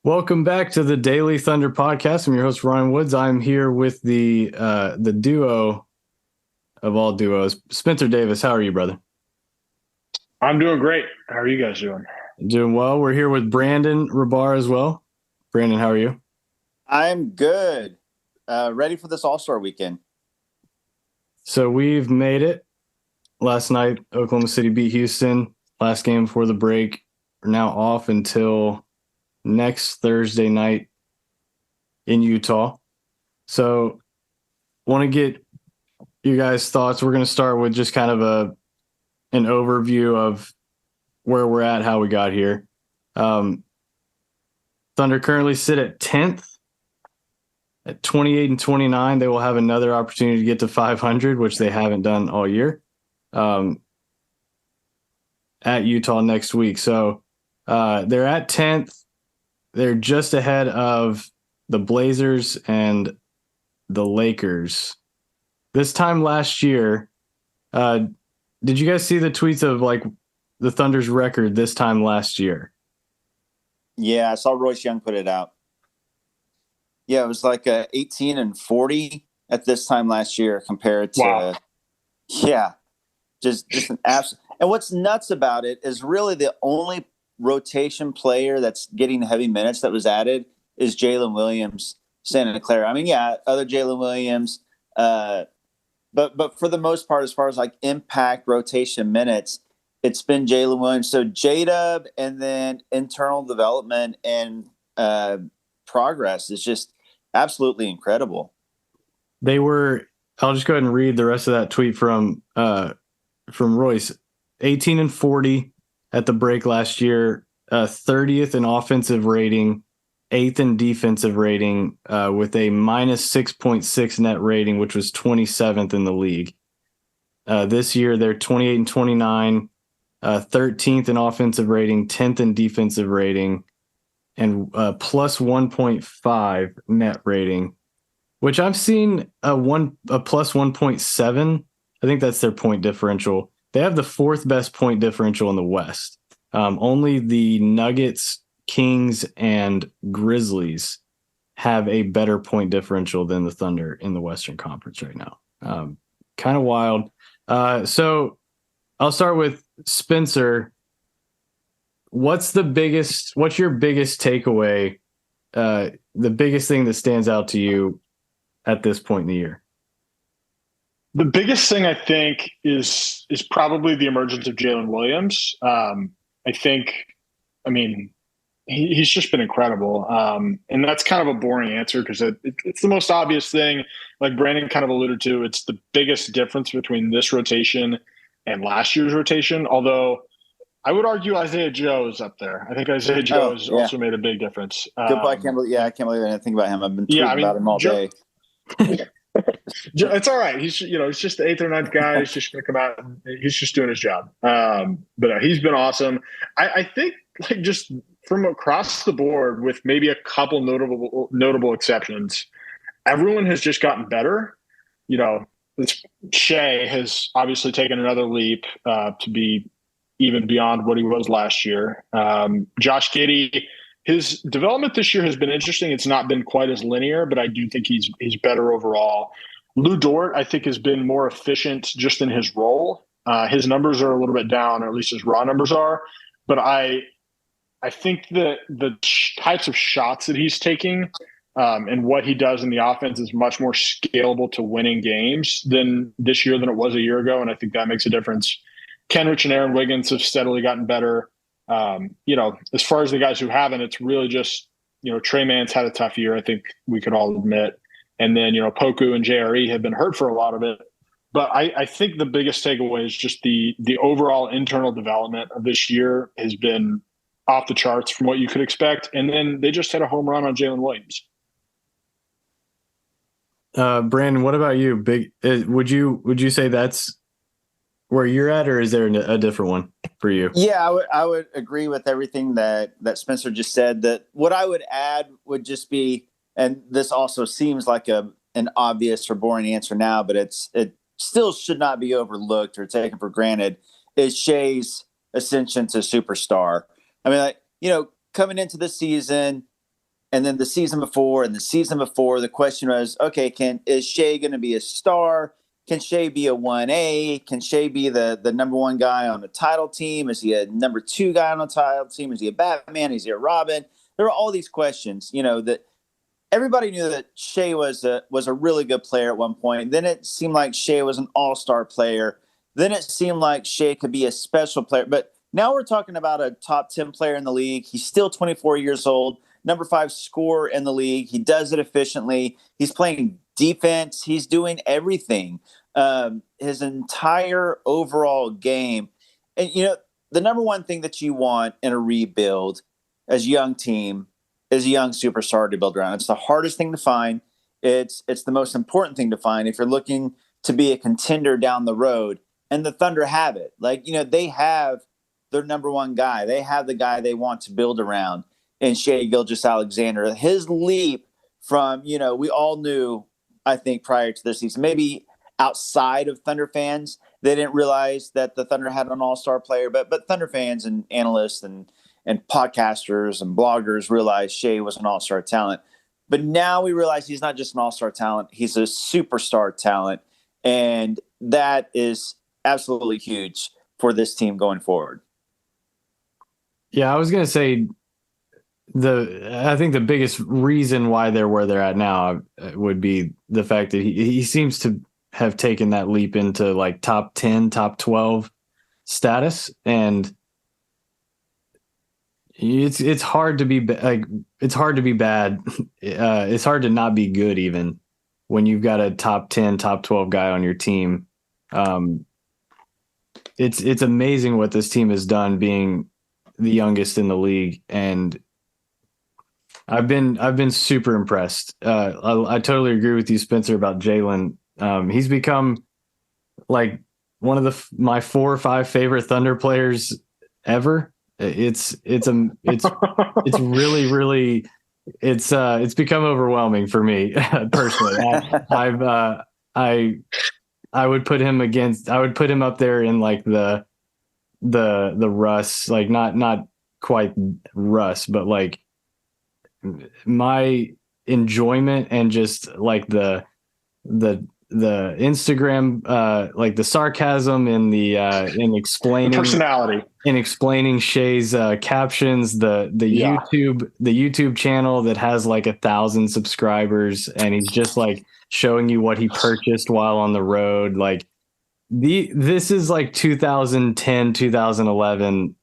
Welcome back to the Daily Thunder Podcast. I'm your host, Ryan Woods. I'm here with the duo of all duos, Spencer Davis. How are you, brother? I'm doing great. How are you guys doing? Doing well. We're here with Brandon Rabar as well. Brandon, how are you? I'm good. Ready for this All-Star weekend. So we've made it. Last night, Oklahoma City beat Houston. Last game before the break. We're now off until next Thursday night in Utah. So want to get you guys' thoughts. We're going to start with just kind of an overview of where we're at, how we got here. Thunder currently sit at 10th at 28 and 29. They will have another opportunity to get to 500, which they haven't done all year, at Utah next week. So they're at 10th. They're just ahead of the Blazers and the Lakers. This time last year, did you guys see the tweets of like the Thunder's record this time last year? Yeah, I saw Royce Young put it out. Yeah, it was like 18 and 40 at this time last year compared to, just an absolute. And what's nuts about it is really the only rotation player that's getting heavy minutes that was added is Jalen Williams, Santa Clara. I mean, yeah, other Jalen Williams, but for the most part, as far as like impact rotation minutes, it's been Jalen Williams. So J-Dub and then internal development and progress is just absolutely incredible. I'll just go ahead and read the rest of that tweet from Royce. 18 and 40 at the break last year, 30th in offensive rating, 8th in defensive rating, with a minus 6.6 net rating, which was 27th in the league. This year, they're 28 and 29, 13th in offensive rating, 10th in defensive rating, and plus 1.5 net rating, which I've seen a plus 1.7. I think that's their point differential. They have the fourth best point differential in the West. Only the Nuggets, Kings, and Grizzlies have a better point differential than the Thunder in the Western Conference right now. Kind of wild. So I'll start with Spencer. What's your biggest takeaway? The biggest thing that stands out to you at this point in the year? The biggest thing I think is probably the emergence of Jalen Williams. He's just been incredible. And that's kind of a boring answer because it's the most obvious thing. Like Brandon kind of alluded to, it's the biggest difference between this rotation and last year's rotation. Although I would argue Isaiah Joe is up there. I think Isaiah Joe has also made a big difference. Good point. I can't believe I didn't think about him. I've been tweeting about him all day. It's all right. He's just the 8th or 9th guy. He's just going to come out and he's just doing his job. But he's been awesome. I think like just from across the board with maybe a couple notable exceptions, everyone has just gotten better. Shea has obviously taken another leap to be even beyond what he was last year. Josh Giddey, his development this year has been interesting. It's not been quite as linear, but I do think he's better overall. Lou Dort, I think, has been more efficient just in his role. His numbers are a little bit down, or at least his raw numbers are. But I think that the types of shots that he's taking and what he does in the offense is much more scalable to winning games this year than it was a year ago, and I think that makes a difference. Kenrich and Aaron Wiggins have steadily gotten better. As far as the guys who haven't, it's really just, Trey Mann's had a tough year, I think we could all admit. And then, Poku and JRE have been hurt for a lot of it. But I think the biggest takeaway is just the overall internal development of this year has been off the charts from what you could expect. And then they just had a home run on Jalen Williams. Brandon, what about you? Would you say that's where you're at, or is there a different one for you? Yeah, I would agree with everything that Spencer just said. That what I would add would just be, and this also seems like a an obvious or boring answer now, but it still should not be overlooked or taken for granted, is Shea's ascension to superstar. I mean, like, coming into the season and then the season before and the season before, the question was, okay, is Shea going to be a star? Can Shea be a 1A? Can Shea be the number one guy on the title team? Is he a number two guy on the title team? Is he a Batman? Is he a Robin? There are all these questions, that everybody knew that Shea was a really good player at one point. Then it seemed like Shea was an all-star player. Then it seemed like Shea could be a special player. But now we're talking about a top 10 player in the league. He's still 24 years old, number 5 scorer in the league. He does it efficiently. He's playing defense. He's doing everything. His entire overall game. And, the number one thing that you want in a rebuild as a young team is a young superstar to build around. It's the hardest thing to find. It's the most important thing to find if you're looking to be a contender down the road. And the Thunder have it. Like, they have their number one guy. They have the guy they want to build around in Shea Gilgeous-Alexander. His leap from, we all knew, I think, prior to this season, maybe outside of Thunder fans, they didn't realize that the Thunder had an all-star player, but Thunder fans and analysts and podcasters and bloggers realized Shea was an all-star talent. But now we realize he's not just an all-star talent, he's a superstar talent. And that is absolutely huge for this team going forward. Yeah, I was going to say I think the biggest reason why they're where they're at now would be the fact that he seems to have taken that leap into like top 10, top 12 status. And it's hard to be it's hard to be bad. It's hard to not be good even when you've got a top 10, top 12 guy on your team. It's amazing what this team has done being the youngest in the league. And I've been super impressed. I totally agree with you, Spencer, about Jalen. He's become like one of my 4 or 5 favorite Thunder players ever. It's really, really, it's become overwhelming for me personally. I would put him up there in like the Russ, like not quite Russ, but like my enjoyment and just like the Instagram, like the sarcasm in in explaining personality, in explaining Shea's captions, the YouTube channel that has like 1,000 subscribers, and he's just like showing you what he purchased while on the road. Like this is like 2010, 2011,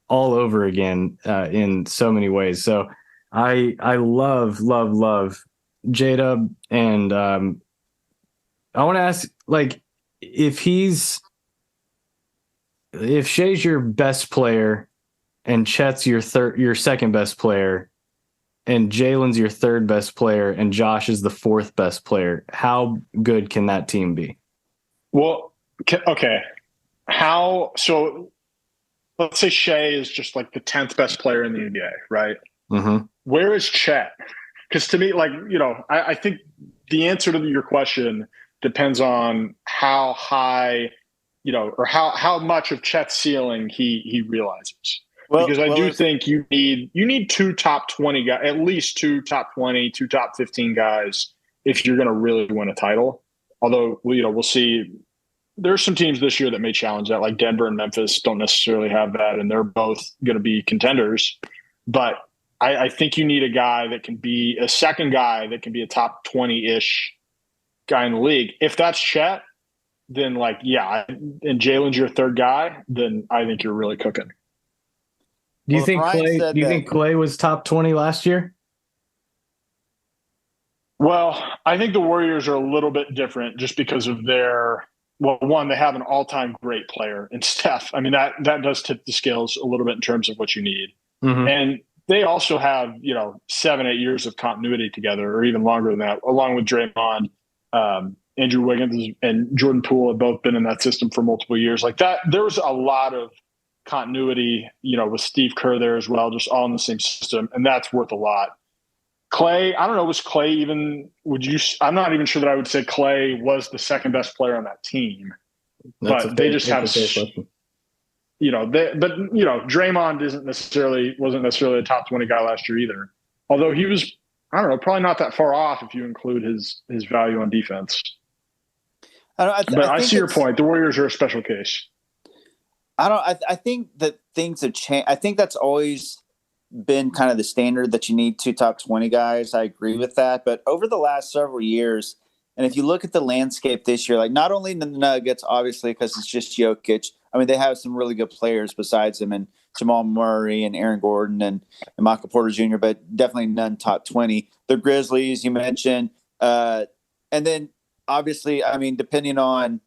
all over again, in so many ways. So I love J-Dub, and I want to ask, like, if Shea's your best player and Chet's your second best player and Jalen's your third best player and Josh is the fourth best player, how good can that team be? Well, okay. So let's say Shea is just like the 10th best player in the NBA, right? Mm-hmm. Where is Chet? Because to me, like, I think the answer to your question depends on how high, or how much of Chet's ceiling he realizes. Because I do think you need 2 top 20 guys, at least 2 top 20, 2 top 15 guys if you're going to really win a title. Although, we'll see. There's some teams this year that may challenge that, like Denver and Memphis don't necessarily have that, and they're both going to be contenders. But I think you need a second guy that can be a top 20-ish guy in the league. If that's Chet, then and Jalen's your third guy, then I think you're really cooking. Do you think Clay was top 20 last year? Well, I think the Warriors are a little bit different just because of one, they have an all-time great player in Steph. I mean, that does tip the scales a little bit in terms of what you need. Mm-hmm. And they also have, 7-8 years of continuity together, or even longer than that, along with Draymond. Andrew Wiggins and Jordan Poole have both been in that system for multiple years. Like that, there's a lot of continuity, with Steve Kerr there as well, just all in the same system. And that's worth a lot. Clay, I don't know, was Clay even, I'm not even sure that I would say Clay was the second best player on that team. But they just have, Draymond wasn't necessarily a top 20 guy last year either. Although he was, I don't know, probably not that far off if you include his value on defense. I see your point. The Warriors are a special case. I think that things have changed. I think that's always been kind of the standard that you need 2 top 20 guys. I agree with that. But over the last several years, and if you look at the landscape this year, like not only the Nuggets, obviously, because it's just Jokic. I mean, they have some really good players besides him, and Jamal Murray and Aaron Gordon and Michael Porter Jr., but definitely none top 20. The Grizzlies, you mentioned. And then, obviously, I mean, depending on,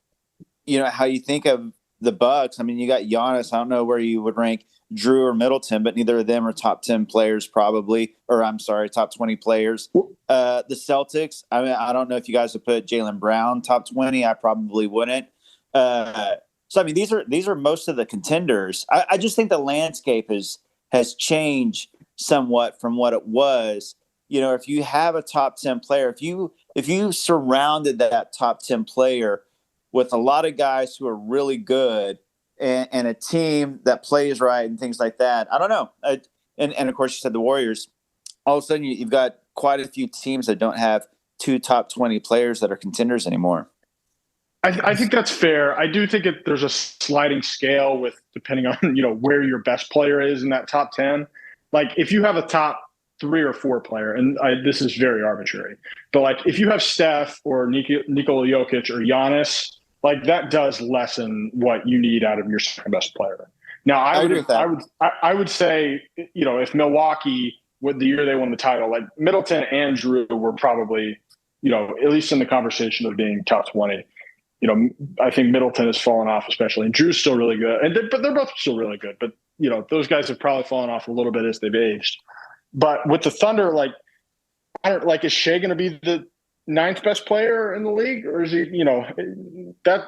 how you think of the Bucks, I mean, you got Giannis. I don't know where you would rank Drew or Middleton, but neither of them are top 10 players probably, or I'm sorry, top 20 players. The Celtics, I mean, I don't know if you guys would put Jaylen Brown top 20. I probably wouldn't. So, I mean, these are most of the contenders. I just think the landscape has changed somewhat from what it was. If you have a top 10 player, if you surrounded that top 10 player with a lot of guys who are really good and a team that plays right and things like that, I don't know. And of course, you said the Warriors. All of a sudden, you've got quite a few teams that don't have 2 top 20 players that are contenders anymore. I think that's fair. I do think there's a sliding scale with depending on where your best player is in that top 10. Like if you have a top 3 or 4 player, and this is very arbitrary, but like if you have Steph or Nikola Jokic or Giannis, like that does lessen what you need out of your second best player. Now I would say if Milwaukee, with the year they won the title, like Middleton and Drew were probably at least in the conversation of being top 20. I think Middleton has fallen off, especially, and Drew's still really good, but they're both still really good. But those guys have probably fallen off a little bit as they've aged. But with the Thunder, is Shea going to be the 9th best player in the league, or is he? That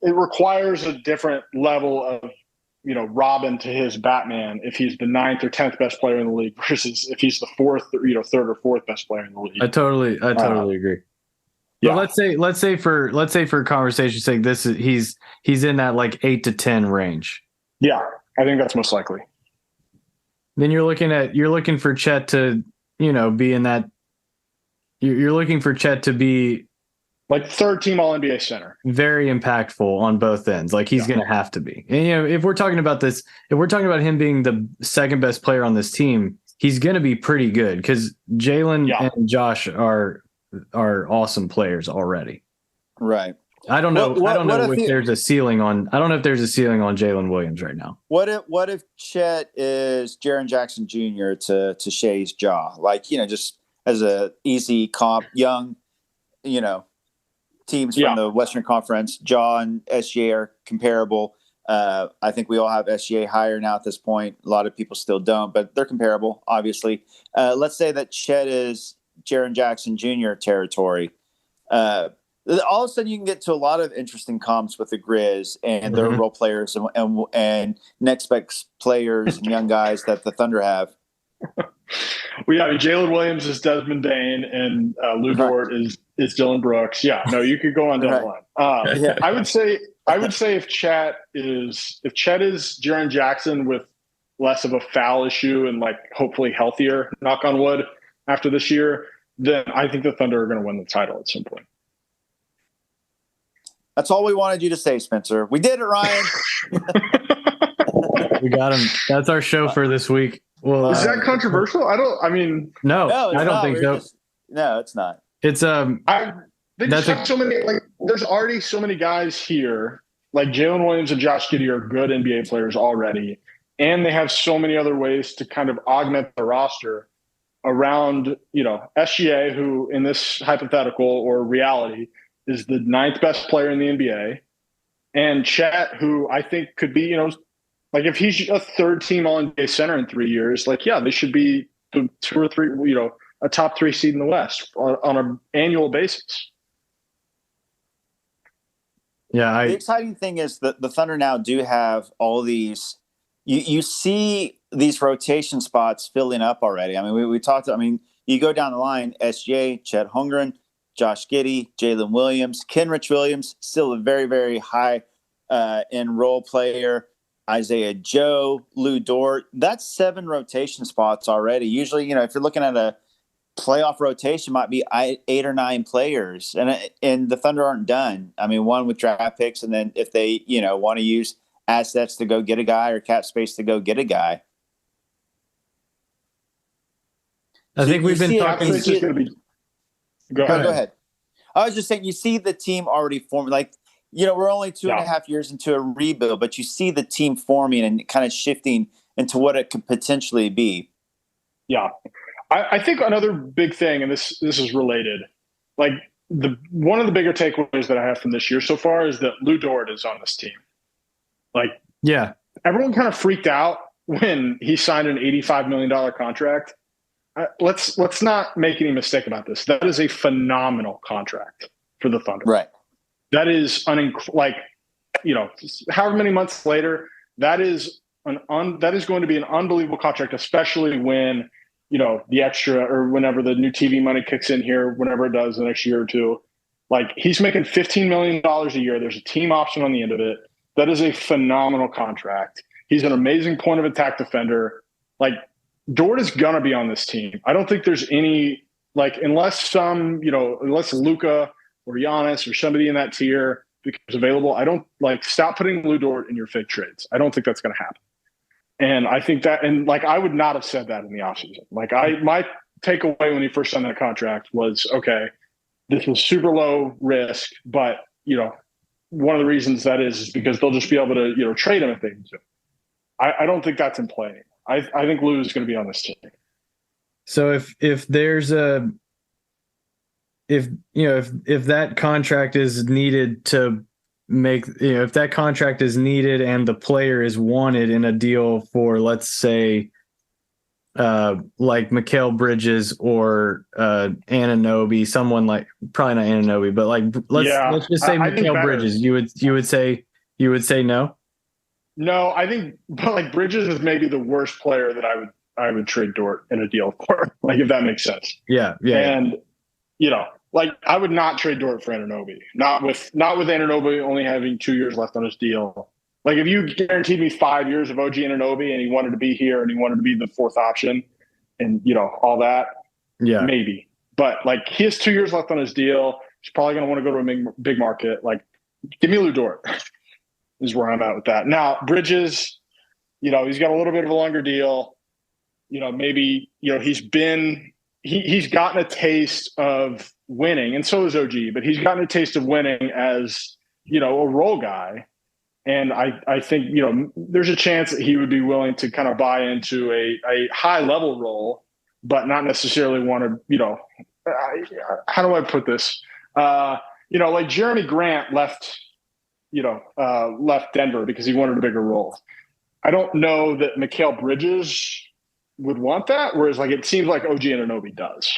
it requires a different level of Robin to his Batman if he's the 9th or 10th best player in the league versus if he's the 4th, 3rd or 4th best player in the league. I totally agree. Yeah. But let's say for conversation's sake, he's in that like 8 to 10 range. Yeah, I think that's most likely. Then you're looking for Chet to, be in that. You're looking for Chet to be like 3rd team All NBA center, very impactful on both ends. Like he's going to have to be. And if we're talking about him being the 2nd best player on this team, he's going to be pretty good because Jaylen and Josh are awesome players already. Right. I don't know if there's a ceiling on Jalen Williams right now. What if Chet is Jaren Jackson Jr. to Shea's Jaw? Like, just as a easy comp, young, teams from the Western Conference, Jaw and SGA are comparable. I think we all have SGA higher now at this point. A lot of people still don't, but they're comparable, obviously. Let's say that Chet is Jaren Jackson Jr. territory. All of a sudden, you can get to a lot of interesting comps with the Grizz and their role players and next best players and young guys that the Thunder have. Jalen Williams is Desmond Bain and Lou Dort is Dylan Brooks. Yeah, no, you could go on down the line. I would say if Chet is Jaren Jackson with less of a foul issue and like hopefully healthier, knock on wood, after this year, then I think the Thunder are going to win the title at some point. That's all we wanted you to say, Spencer. We did it, Ryan. We got him. That's our show for this week. Well, is that controversial? No, I don't think so. No, it's not. It's so many, like there's already so many guys here. Like Jalen Williams and Josh Giddey are good NBA players already, and they have so many other ways to kind of augment the roster around, SGA, who in this hypothetical or reality is the 9th best player in the NBA, and Chet, who I think could be, like if he's a 3rd team All NBA center in 3 years, they should be the 2 or 3, a top 3 seed in the West on an annual basis. Yeah, the exciting thing is that the Thunder now do have all these. You see these rotation spots filling up already. I mean, we talked. I mean, You go down the line, SJ, Chet Holmgren, Josh Giddey, Jalen Williams, Kenrich Williams, still a very, very high end role player. Isaiah Joe, Lou Dort. That's 7 rotation spots already. Usually, if you're looking at a playoff rotation, might be 8 or 9 players, and the Thunder aren't done. I mean, one with draft picks, and then if they want to use assets to go get a guy or cap space to go get a guy. I think we've been talking. Go ahead. I was just saying, you see the team already forming. Like, we're only 2.5 years into a rebuild, but you see the team forming and kind of shifting into what it could potentially be. Yeah. I think another big thing, and this is related, like one of the bigger takeaways that I have from this year so far is that Lou Dort is on this team. Like, yeah, everyone kind of freaked out when he signed an $85 million contract. Let's not make any mistake about this. That is a phenomenal contract for the Thunder. Right. That is however many months later, that is going to be an unbelievable contract, especially when, the extra or whenever the new TV money kicks in here, whenever it does the next year or two. Like, he's making $15 million a year. There's a team option on the end of it. That is a phenomenal contract. He's an amazing point of attack defender. Like, Dort is going to be on this team. I don't think there's any, unless Luka or Giannis or somebody in that tier becomes available, I don't stop putting Lou Dort in your fake trades. I don't think that's going to happen. And I think that, and I would not have said that in the offseason. My takeaway when he first signed that contract was, okay, this was super low risk, but, one of the reasons that is because they'll just be able to, trade him if they need to. I don't think that's in play. I think Lou is going to be on this team. So if there's if that contract is needed to make, if that contract is needed and the player is wanted in a deal for, let's say, like Mikal Bridges or Anunoby, someone like, probably not Anunoby, but let's just say Mikal Bridges, you would say no? No, I think, but Bridges is maybe the worst player that I would trade Dort in a deal for, if that makes sense. Yeah. And I would not trade Dort for Anunoby. Not with Anunoby only having 2 years left on his deal. If you guaranteed me 5 years of OG Anunoby and he wanted to be here and he wanted to be the 4th option and all that, maybe. But he has 2 years left on his deal. He's probably going to want to go to a big market. Give me Lou Dort. Is where I'm at with that. Now, Bridges, he's got a little bit of a longer deal. Maybe, he's gotten a taste of winning, and so is OG, but he's gotten a taste of winning as, a role guy. And I think, there's a chance that he would be willing to kind of buy into a high level role, but not necessarily want to, how do I put this? Jeremy Grant left Denver because he wanted a bigger role. I don't know that Mikal Bridges would want that, whereas it seems like OG Anunoby does.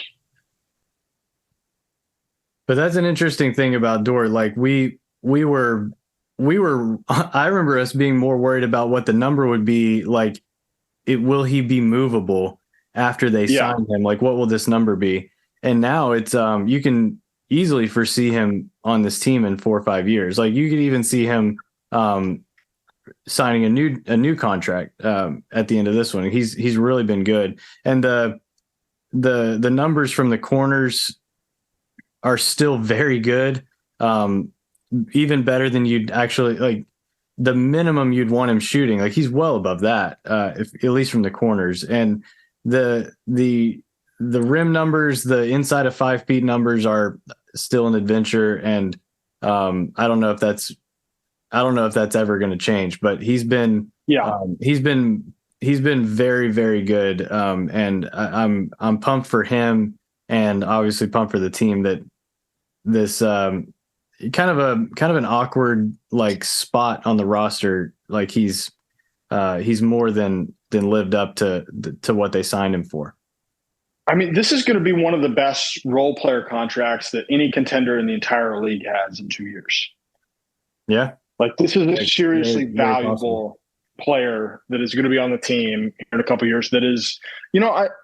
But that's an interesting thing about Dort. We were I remember us being more worried about what the number would be. Will he be movable after they sign him? What will this number be? And now it's you can easily foresee him on this team in 4 or 5 years. You could even see him signing a new contract at the end of this one. He's really been good, and the numbers from the corners are still very good, even better than you'd actually the minimum you'd want him shooting. He's well above that, at least from the corners, and the rim numbers, the inside of 5 feet numbers are still an adventure. And I don't know if that's ever going to change, but he's been very, very good. And I'm pumped for him, and obviously pumped for the team that this kind of an awkward spot on the roster. He's more than lived up to what they signed him for. I mean, this is going to be one of the best role player contracts that any contender in the entire league has in 2 years. Yeah. This is a seriously valuable player that is going to be on the team in a couple of years that is,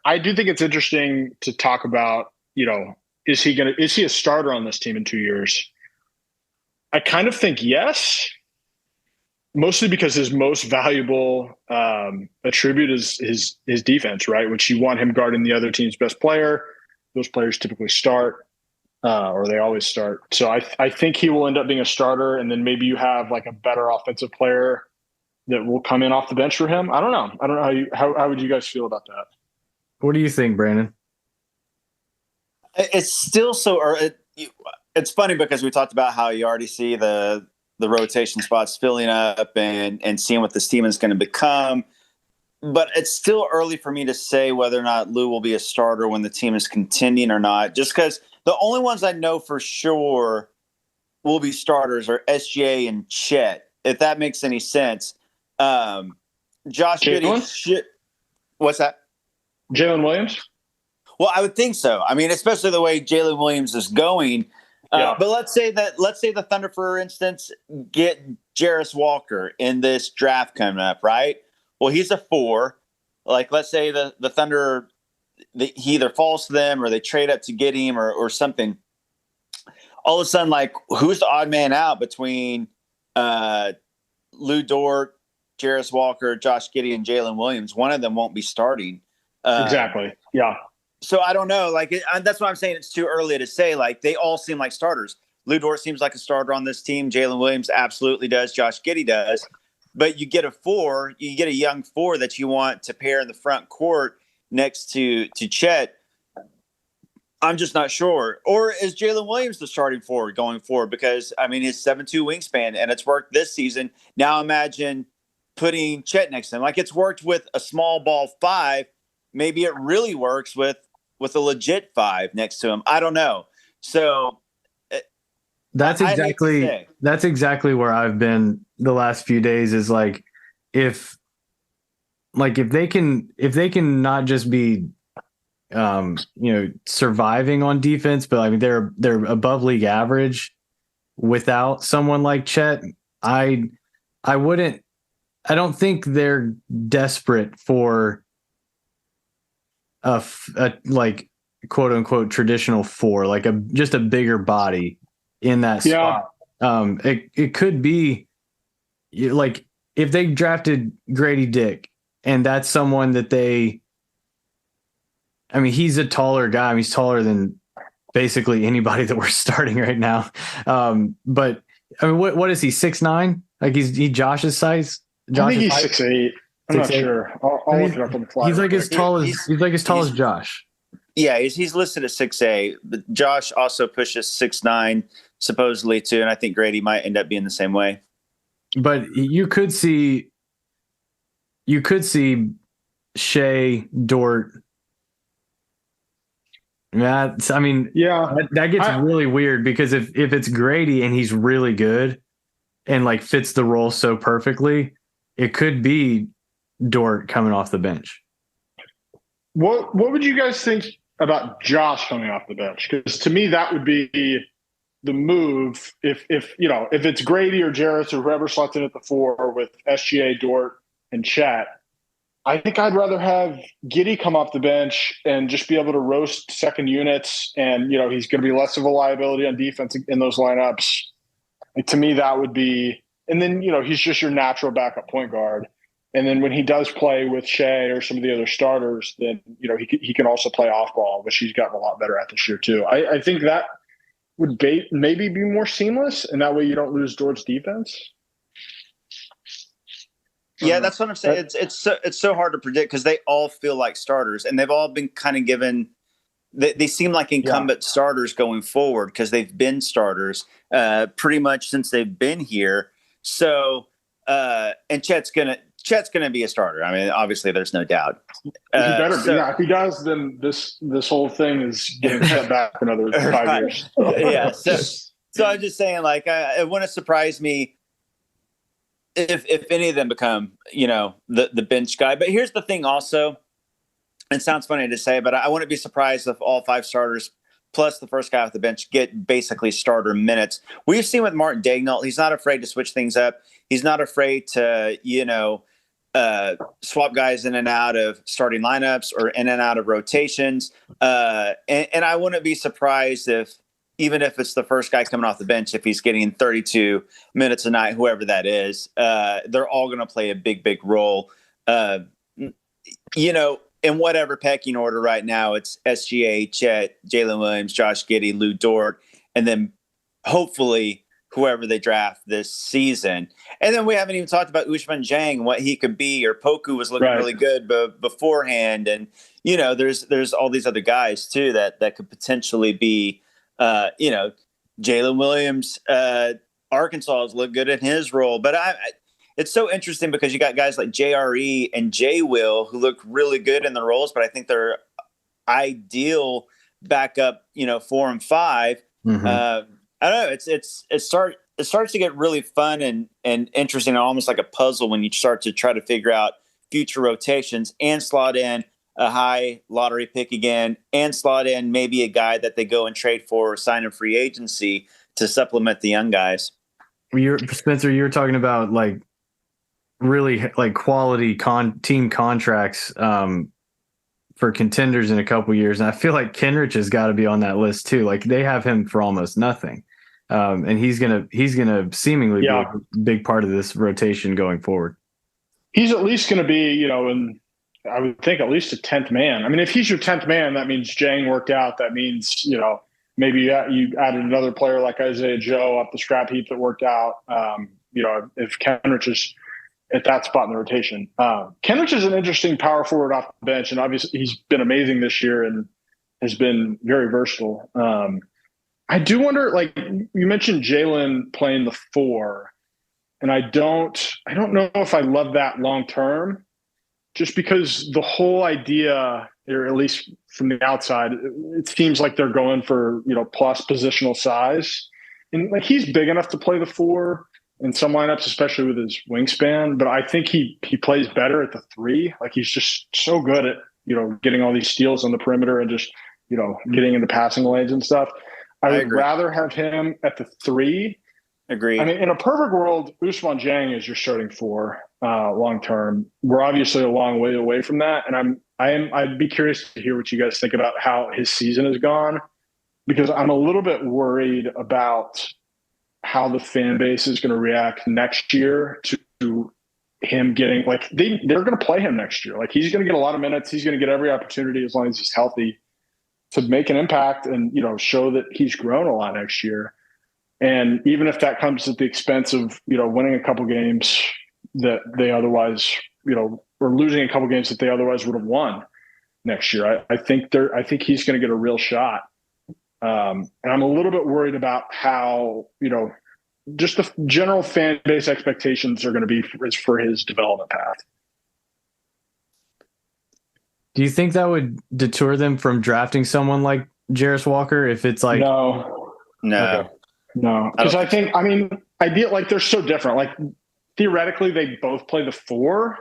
I do think it's interesting to talk about, is he a starter on this team in 2 years? I kind of think yes, mostly because his most valuable attribute is his defense, right? Which you want him guarding the other team's best player. Those players typically start, or they always start. So I think he will end up being a starter, and then maybe you have like a better offensive player that will come in off the bench for him. I don't know how would you guys feel about that? What do you think, Brandon? It's still it's funny because we talked about how you already see the rotation spots filling up and seeing what this team is going to become. But it's still early for me to say whether or not Lou will be a starter when the team is contending or not, just because the only ones I know for sure will be starters are SGA and Chet, if that makes any sense. Josh Giddey. What's that? Jalen Williams? Well, I would think so. I mean, especially the way Jalen Williams is going. But let's say the Thunder, for instance, get Jarris Walker in this draft coming up, right? Well, he's a 4. Like, let's say the Thunder, he either falls to them or they trade up to get him or something. All of a sudden, like, who's the odd man out between Lou Dort, Jarris Walker, Josh Giddey, and Jalen Williams? One of them won't be starting. Exactly. Yeah. So I don't know. Like, that's why I'm saying it's too early to say. Like, they all seem like starters. Lou Dort seems like a starter on this team. Jalen Williams absolutely does. Josh Giddey does. But you get a young 4 that you want to pair in the front court next to Chet. I'm just not sure. Or is Jalen Williams the starting 4 going forward? Because, I mean, his 7'2" wingspan, and it's worked this season. Now imagine putting Chet next to him. Like, it's worked with a small ball 5. Maybe it really works with a legit 5 next to him. I don't know. So that's exactly where I've been the last few days, is like, if they can not just be surviving on defense, but I mean they're above league average without someone like Chet. I don't think they're desperate for a like quote unquote traditional 4, like just a bigger body in that spot. It could be like if they drafted Grady Dick, and that's someone that he's a taller guy. I mean, he's taller than basically anybody that we're starting right now. But I mean, what is he, 6'9"? Like he Josh's size? I think he's 6'8". I'm not sure. I'll look it up on the fly. He's like as tall as Josh. Yeah, he's listed at 6'8", but Josh also pushes 6'9", supposedly too, and I think Grady might end up being the same way. But you could see Shea, Dort. That gets really weird, because if it's Grady and he's really good and like fits the role so perfectly, it could be Dort coming off the bench. What would you guys think about Josh coming off the bench? Because to me, that would be the move. If it's Grady or Jarris or whoever slots in at the 4 with SGA, Dort, and Chet, I think I'd rather have Giddey come off the bench and just be able to roast second units, and he's going to be less of a liability on defense in those lineups. Like, to me, that would be, and then he's just your natural backup point guard. And then when he does play with Shea or some of the other starters, then he can also play off ball, which he's gotten a lot better at this year too. I think that would maybe be more seamless, and that way you don't lose Dort's defense. Yeah, that's what I'm saying. It's so hard to predict because they all feel like starters, and they've all been kind of given. They seem like incumbent starters going forward because they've been starters pretty much since they've been here. So, and Chet's gonna be a starter. I mean, obviously, there's no doubt. If he does, then this whole thing is getting set back another 5 years. Yeah. So I'm just saying, like, it wouldn't surprise me if any of them become, the bench guy. But here's the thing also, it sounds funny to say, but I wouldn't be surprised if all 5 starters plus the first guy off the bench get basically starter minutes. We've seen with Martin Daigneault, he's not afraid to switch things up. He's not afraid to, swap guys in and out of starting lineups or in and out of rotations. And I wouldn't be surprised if, even if it's the first guy coming off the bench, if he's getting 32 minutes a night, whoever that is, they're all going to play a big, big role. In whatever pecking order right now, it's SGA, Chet, Jalen Williams, Josh Giddey, Lou Dort, and then hopefully whoever they draft this season. And then we haven't even talked about Ousmane Dieng and what he could be, or Poku was looking really good beforehand. And, there's all these other guys too that could potentially be, Jalen Williams, Arkansas has looked good in his role. But it's so interesting because you got guys like JRE and J Will who look really good in the roles, but I think they're ideal backup, 4 and 5. Mm-hmm. I don't know. It starts to get really fun and interesting, almost like a puzzle when you start to try to figure out future rotations and slot in a high lottery pick again, and slot in maybe a guy that they go and trade for or sign in free agency to supplement the young guys. Spencer, you were talking about like really like quality team contracts for contenders in a couple years, and I feel like Kenrich has got to be on that list too. Like they have him for almost nothing, and he's gonna seemingly be a big part of this rotation going forward. He's at least going to be, and I would think at least a 10th man. I mean, if he's your 10th man, that means Dieng worked out. That means maybe you added another player like Isaiah Joe up the scrap heap that worked out. If Kenrich is at that spot in the rotation. Kenrich is an interesting power forward off the bench, and obviously he's been amazing this year and has been very versatile. I do wonder, like you mentioned Jalen playing the 4, and I don't know if I love that long term, just because the whole idea, or at least from the outside, it seems like they're going for, plus positional size. And like he's big enough to play the 4 in some lineups, especially with his wingspan, but I think he plays better at the 3. Like he's just so good at, getting all these steals on the perimeter and just, getting into passing lanes and stuff. I would rather have him at the 3. Agreed. I mean, in a perfect world, Ousmane Dieng is your starting 4 long term. We're obviously a long way away from that, and I'd be curious to hear what you guys think about how his season has gone, because I'm a little bit worried about how the fan base is going to react next year to him getting, like, they're going to play him next year. Like, he's going to get a lot of minutes. He's going to get every opportunity as long as he's healthy to make an impact and, show that he's grown a lot next year. And even if that comes at the expense of, winning a couple games that they otherwise, or losing a couple games that they otherwise would have won next year, I think he's going to get a real shot. And I'm a little bit worried about how, just the general fan base expectations are going to be for his development path. Do you think that would deter them from drafting someone like Jarris Walker if it's like no? Okay. No, because like they're so different. Like theoretically, they both play the 4,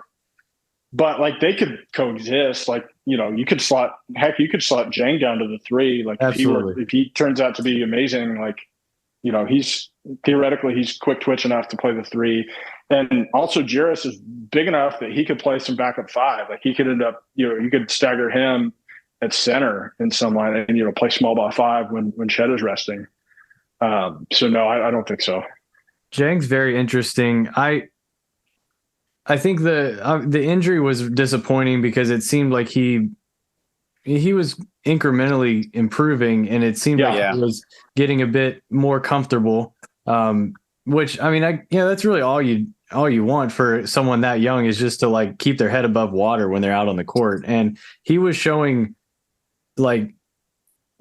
but like they could coexist. Like you could slot Dieng down to the 3. Like if he turns out to be amazing, like he's quick twitch enough to play the 3, and also Jarris is big enough that he could play some backup 5. Like he could end up you could stagger him at center in some line and play small ball 5 when Chet is resting. So no, I don't think so. Dieng's very interesting. I think the injury was disappointing because it seemed like he was incrementally improving, and it seemed like he was getting a bit more comfortable. Which that's really all you want for someone that young, is just to like keep their head above water when they're out on the court. And he was showing, like,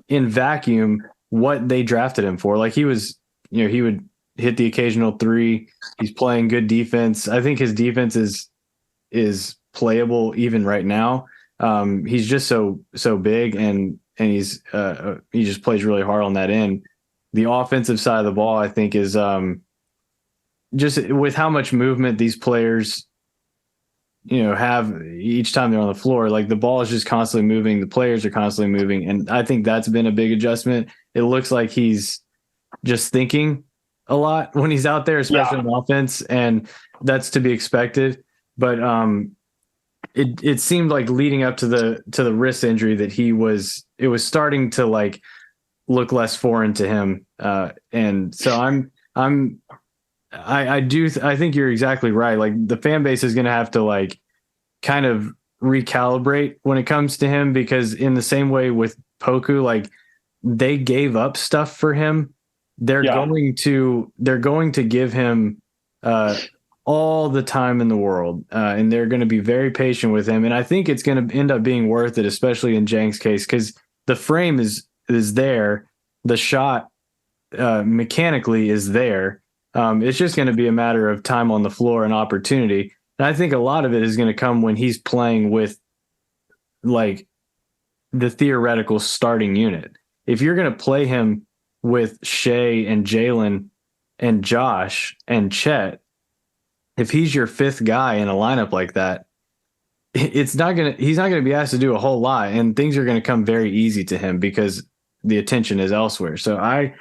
in vacuum what they drafted him for. Like he was, he would hit the occasional 3. He's playing good defense. I think his defense is playable even right now. He's just so big, and he just plays really hard on that end. The offensive side of the ball, I think, is just with how much movement these players, have each time they're on the floor. Like the ball is just constantly moving. The players are constantly moving. And I think that's been a big adjustment. It looks like he's just thinking a lot when he's out there, especially on offense. And that's to be expected. but it seemed like leading up to the wrist injury that it was starting to like look less foreign to him. And so I think you're exactly right. Like the fan base is going to have to like kind of recalibrate when it comes to him, because in the same way with Poku, like they gave up stuff for him. They're going to give him all the time in the world, and they're going to be very patient with him. And I think it's going to end up being worth it, especially in Jang's case, because the frame is there, the shot mechanically is there. It's just going to be a matter of time on the floor and opportunity. And I think a lot of it is going to come when he's playing with like the theoretical starting unit. If you're going to play him with Shea and Jalen and Josh and Chet, if he's your fifth guy in a lineup like that, he's not going to be asked to do a whole lot, and things are going to come very easy to him because the attention is elsewhere. So I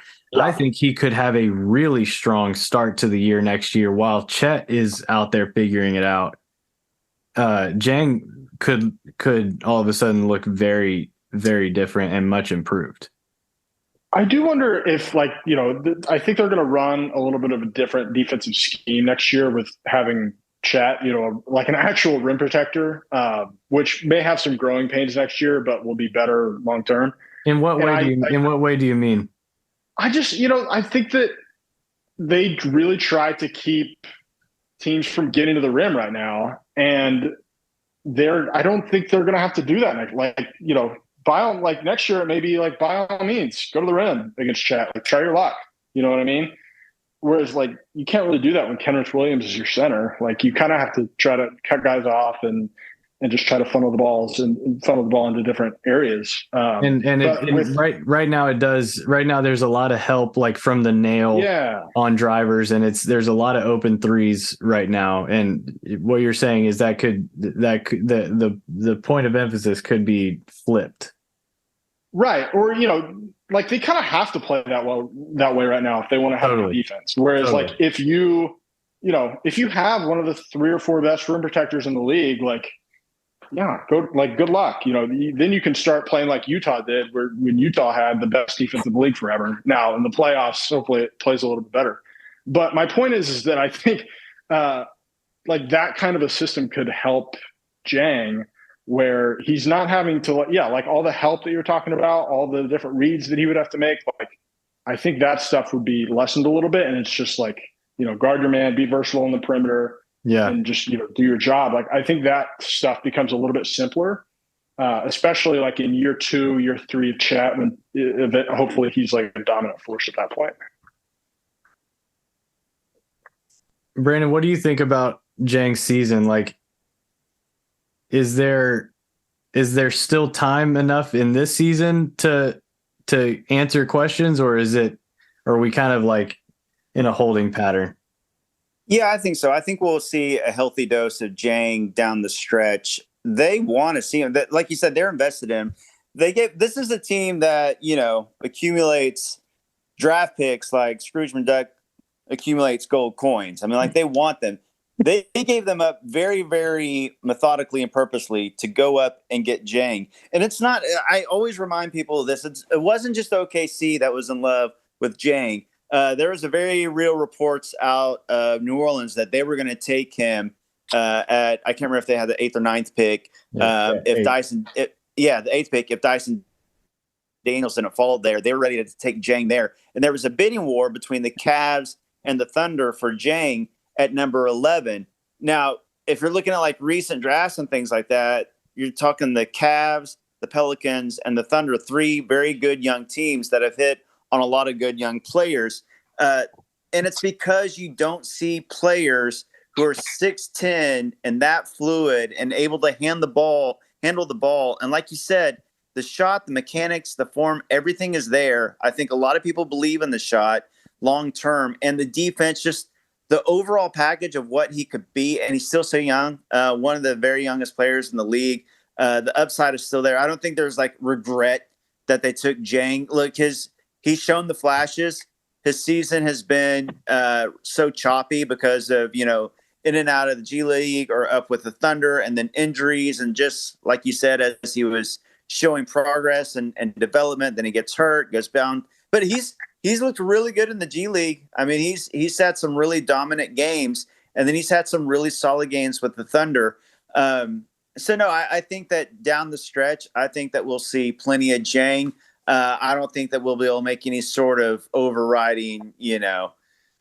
think he could have a really strong start to the year next year while Chet is out there figuring it out. Jang could all of a sudden look very, very different and much improved. I do wonder if, like, I think they're going to run a little bit of a different defensive scheme next year with having Chet, like an actual rim protector, which may have some growing pains next year, but will be better long term. In what way do you mean? I just, I think that they really try to keep teams from getting to the rim right now, and I don't think they're going to have to do that next. Next year, it may be like, by all means, go to the rim against Chet. Like, try your luck. You know what I mean? Whereas, like, you can't really do that when Kenrich Williams is your center. Like, you kind of have to try to cut guys off and just try to funnel the ball into different areas. Right now it does. Right now, there's a lot of help, like from the nail on drivers, and there's a lot of open threes right now. And what you're saying is the point of emphasis could be flipped. Right. Or, like they kind of have to play that way right now if they want to have a defense. Whereas like if you have one of the 3 or 4 best rim protectors in the league, like, good luck. Then you can start playing like Utah did, when Utah had the best defense in the league forever. Now in the playoffs, hopefully it plays a little bit better. But my point is that I think like that kind of a system could help Jang, where he's not having to, like all the help that you're talking about, all the different reads that he would have to make. Like, I think that stuff would be lessened a little bit. And it's just like, guard your man, be versatile on the perimeter. Yeah. And just, do your job. Like, I think that stuff becomes a little bit simpler, especially like in year 2, year 3 of Chat, when hopefully he's like a dominant force at that point. Brandon, what do you think about Jang's season? Like, is there still time enough in this season to answer questions, or are we kind of like in a holding pattern? Yeah, I think so. I think we'll see a healthy dose of Jang down the stretch. They want to see him. That, like you said, they're invested in him. This is a team that, accumulates draft picks like Scrooge McDuck accumulates gold coins. I mean, like, they want them. They gave them up very, very methodically and purposely to go up and get Jang. And it's not, I always remind people of this. It wasn't just OKC that was in love with Jang. There was a very real reports out of New Orleans that they were going to take him I can't remember if they had the 8th or 9th pick. The 8th pick, if Dyson Daniels didn't fall there, they were ready to take Jang there. And there was a bidding war between the Cavs and the Thunder for Jang at number 11. Now, if you're looking at like recent drafts and things like that, you're talking the Cavs, the Pelicans, and the Thunder, 3 very good young teams that have hit on a lot of good young players. And it's because you don't see players who are 6'10" and that fluid and able to handle the ball. And like you said, the shot, the mechanics, the form, everything is there. I think a lot of people believe in the shot long term, and the defense, just the overall package of what he could be. And he's still so young, one of the very youngest players in the league. The upside is still there. I don't think there's like regret that they took Jang. Look, he's shown the flashes. His season has been so choppy because of, in and out of the G League or up with the Thunder, and then injuries. And just like you said, as he was showing progress and development, then he gets hurt, goes down. But he's looked really good in the G League. I mean, he's had some really dominant games, and then he's had some really solid games with the Thunder. So no, I think that down the stretch, I think that we'll see plenty of Jang. I don't think that we'll be able to make any sort of overriding,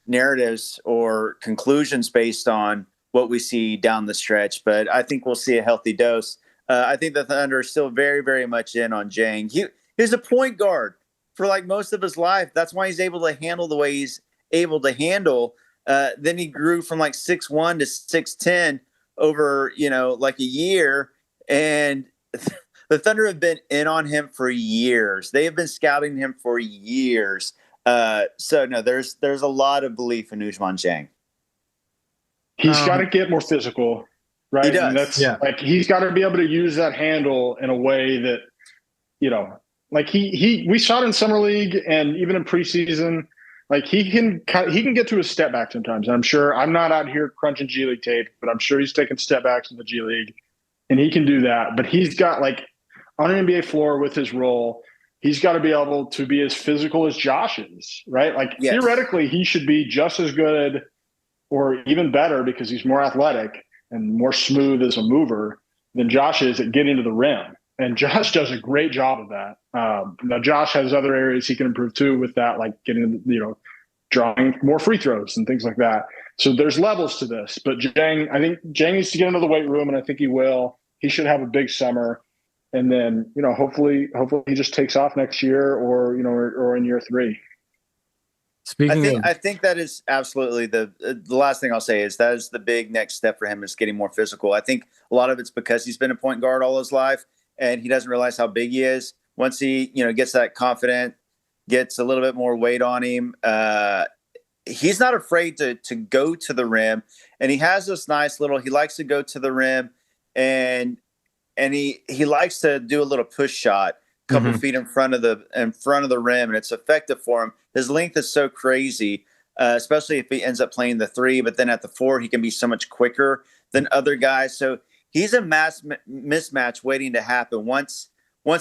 narratives or conclusions based on what we see down the stretch. But I think we'll see a healthy dose. I think the Thunder are still very, very much in on Jang. He's a point guard for like most of his life. That's why he's able to handle the way he's able to handle. Then he grew from like 6'1" to 6'10" over, like a year. And the Thunder have been in on him for years. They have been scouting him for years. So no, there's a lot of belief in Ousmane Dieng. He's got to get more physical, right? He does. And that's like he's got to be able to use that handle in a way that, like we saw it in summer league and even in preseason. Like he can get to a step back sometimes. And I'm sure I'm not out here crunching G League tape, but I'm sure he's taking step backs in the G League, and he can do that. But he's got like on an NBA floor with his role, he's got to be able to be as physical as Josh is, right? Like theoretically, he should be just as good or even better because he's more athletic and more smooth as a mover than Josh is at getting to the rim. And Josh does a great job of that. Now Josh has other areas he can improve too with that, like getting, drawing more free throws and things like that. So there's levels to this, but I think Jang needs to get into the weight room, and I think he will. He should have a big summer. And then, hopefully he just takes off next year or in year 3. I think that is absolutely the last thing I'll say is that is the big next step for him is getting more physical. I think a lot of it's because he's been a point guard all his life and he doesn't realize how big he is. Once he, gets that confident, gets a little bit more weight on him, he's not afraid to go to the rim. And he has this nice little, he likes to go to the rim and he likes to do a little push shot, a couple feet in front of the rim, and it's effective for him. His length is so crazy, especially if he ends up playing the 3, but then at the 4, he can be so much quicker than other guys. So he's a mismatch waiting to happen. Once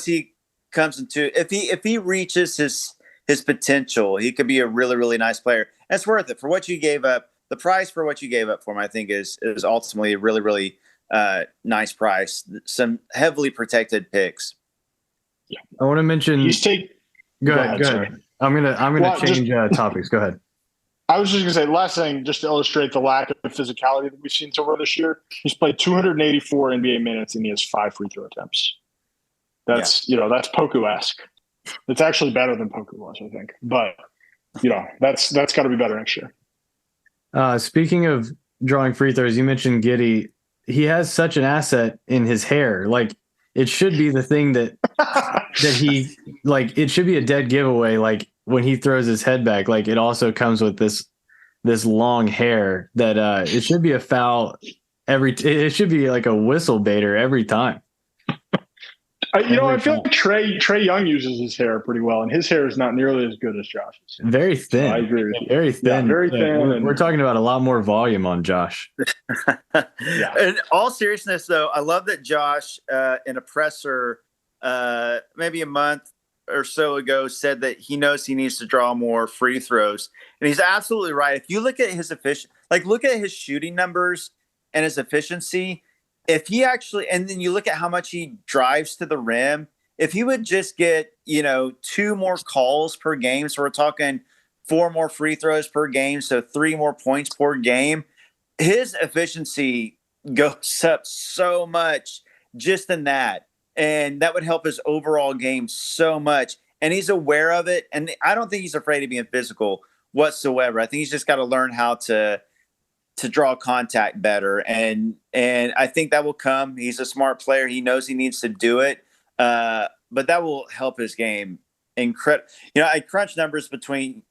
he comes into, if he reaches his potential, he could be a really, really nice player. And it's worth it for what you gave up. The price for what you gave up for him, I think, is ultimately a really, really nice price. Some heavily protected picks. Yeah. I want to mention. Go ahead. I'm gonna change topics. Go ahead. I was just gonna say last thing, just to illustrate the lack of physicality that we've seen so far this year. He's played 284 NBA minutes and he has 5 free throw attempts. That's that's Poku-esque. It's actually better than Poku was, I think. But that's got to be better next year. Speaking of drawing free throws, you mentioned Giddey. He has such an asset in his hair. Like it should be the thing that he like. It should be a dead giveaway. Like when he throws his head back, like it also comes with this long hair that it should be a foul it should be like a whistle baiter every time. I feel like Trey Young uses his hair pretty well, and his hair is not nearly as good as Josh's. Very thin. So I agree with you. Very thin. Yeah, very thin. We're talking about a lot more volume on Josh. Yeah. In all seriousness, though, I love that Josh, in a presser, maybe a month or so ago, said that he knows he needs to draw more free throws, and he's absolutely right. If you look at his look at his shooting numbers and his efficiency. If he actually, and then you look at how much he drives to the rim, if he would just get, 2 more calls per game, so we're talking 4 more free throws per game, so 3 more points per game, his efficiency goes up so much just in that. And that would help his overall game so much. And he's aware of it. And I don't think he's afraid of being physical whatsoever. I think he's just got to learn how to draw contact better. And I think that will come. He's a smart player. He knows he needs to do it. But that will help his game incredible. I crunched numbers between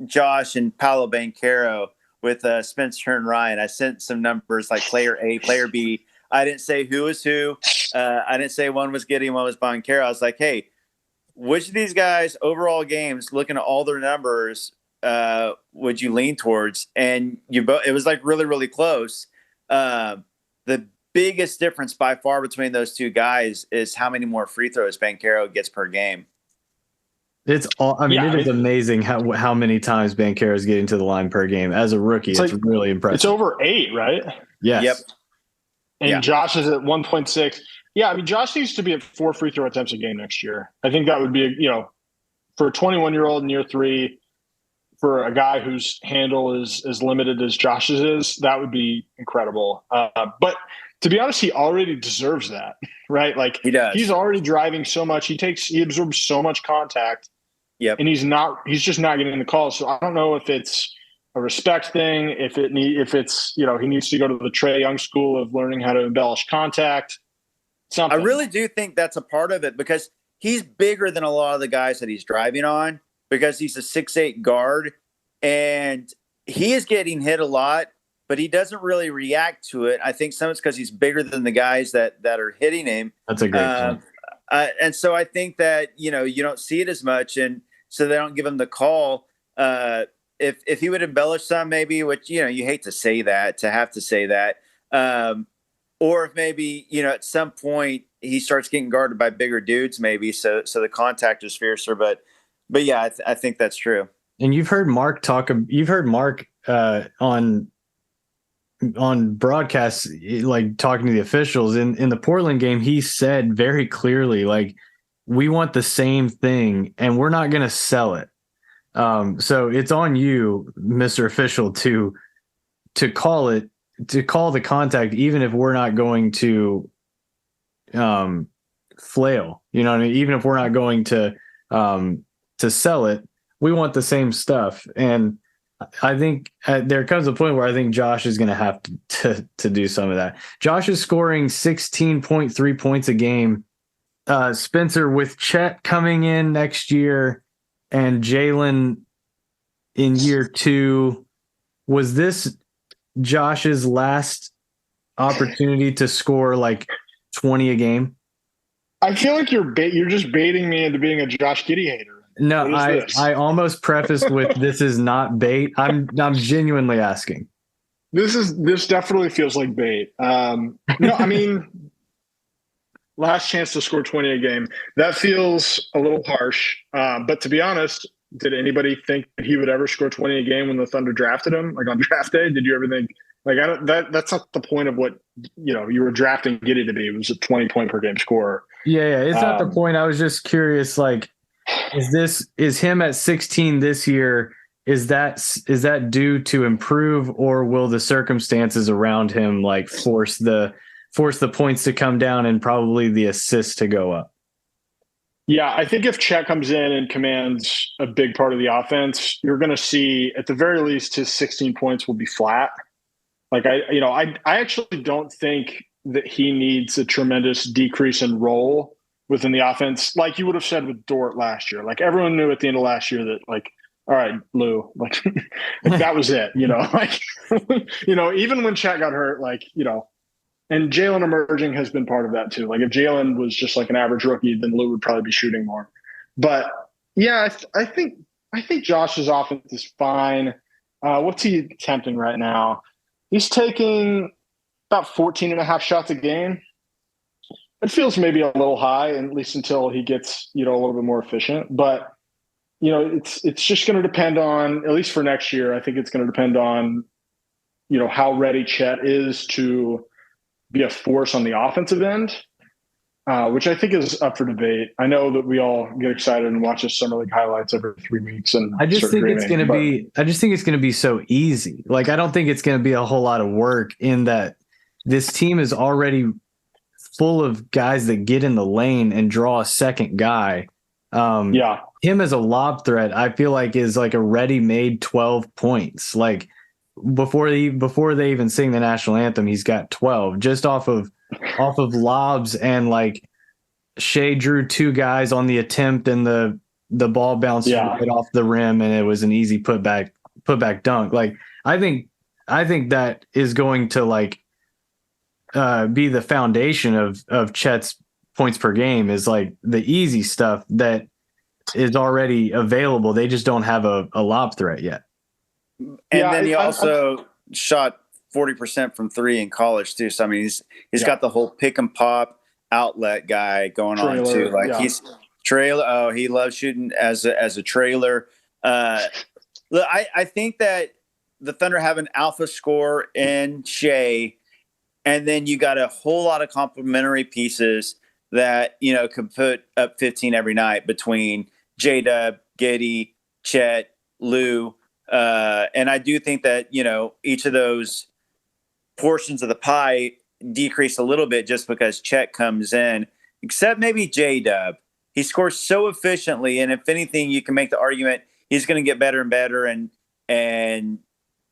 Josh and Paolo Banchero with Spenser and Ryan. I sent some numbers like player A, player B. I didn't say who was who. I didn't say one was Giddey, one was Banchero. I was like, hey, which of these guys overall games, looking at all their numbers, would you lean towards? And it was like really, really close. The biggest difference by far between those two guys is how many more free throws Banchero gets per game. It is amazing how mmany times Banchero is getting to the line per game as a rookie. It's really impressive. It's over 8, right? Yes. Yep. And Josh is at 1.6. Yeah, I mean, Josh needs to be at 4 free throw attempts a game next year. I think that would be, for a 21-year-old in year 3, for a guy whose handle is as limited as Josh's is, that would be incredible. But to be honest, he already deserves that, right? Like he does. He's already driving so much. He absorbs so much contact. Yep. And he's just not getting the calls. So I don't know if it's a respect thing, if it's, he needs to go to the Trae Young school of learning how to embellish contact. Something. I really do think that's a part of it because he's bigger than a lot of the guys that he's driving on because he's a 6'8" guard and he is getting hit a lot, but he doesn't really react to it. I think some of it's because he's bigger than the guys that are hitting him. That's a great point. And so I think that, you don't see it as much. And so they don't give him the call. If he would embellish some, maybe, which, you hate to say that, to have to say that. Or if maybe, at some point he starts getting guarded by bigger dudes, maybe. So the contact is fiercer. But yeah, I think that's true. And you've heard Mark on broadcasts, like talking to the officials in the Portland game, he said very clearly, like, we want the same thing and we're not going to sell it. So it's on you, Mr. Official, to call the contact, even if we're not going to flail, you know what I mean? Even if we're not going to sell it, we want the same stuff. And I think there comes a point where I think Josh is going to have to do some of that. Josh is scoring 16.3 points a game. Spencer, with Chet coming in next year and Jalen in year 2, was this Josh's last opportunity to score like 20 a game? I feel like you're just baiting me into being a Josh Giddey hater. No, I almost prefaced with this is not bait. I'm genuinely asking. This definitely feels like bait. No, I mean, last chance to score 20 a game. That feels a little harsh. But to be honest, did anybody think that he would ever score 20 a game when the Thunder drafted him? Like on draft day, did you ever think that's not the point of what you were drafting Giddey to be? It was a 20-point per game scorer. Yeah, it's not the point. I was just curious, like, is him at 16 this year? Is that due to improve, or will the circumstances around him like force the points to come down and probably the assists to go up? Yeah, I think if Chet comes in and commands a big part of the offense, you're going to see at the very least his 16 points will be flat. Like I actually don't think that he needs a tremendous decrease in role within the offense, like you would have said with Dort last year. Like everyone knew at the end of last year that, like, all right, Lou, like that was it, like, even when Chet got hurt, like, and Jalen emerging has been part of that too. Like if Jalen was just like an average rookie, then Lou would probably be shooting more. But yeah, I think Josh's offense is fine. What's he attempting right now? He's taking about 14 and a half shots a game. It feels maybe a little high, at least until he gets, a little bit more efficient. But, it's just going to depend on, at least for next year, I think it's going to depend on, how ready Chet is to be a force on the offensive end, which I think is up for debate. I know that we all get excited and watch the Summer League highlights every 3 weeks. And I just think it's going to be so easy. Like, I don't think it's going to be a whole lot of work in that this team is already full of guys that get in the lane and draw a second guy. Him as a lob threat, I feel like is like a ready-made 12 points. Like before they even sing the national anthem, he's got 12 just off of lobs, and like Shea drew 2 guys on the attempt and the ball bounced right off the rim and it was an easy putback dunk. Like I think that is going to like be the foundation of Chet's points per game, is like the easy stuff that is already available. They just don't have a lob threat yet. And then he also shot 40% from three in college too. So I mean, he's got the whole pick and pop outlet guy going on too. Like he's trailer. Oh, he loves shooting as a trailer. Look, I think that the Thunder have an alpha score in Shea, and then you got a whole lot of complementary pieces that, you know, could put up 15 every night between J-Dub, Giddey, Chet, Lou. And I do think that, you know, each of those portions of the pie decrease a little bit just because Chet comes in, except maybe J-Dub. He scores so efficiently, and if anything, you can make the argument he's going to get better and better, and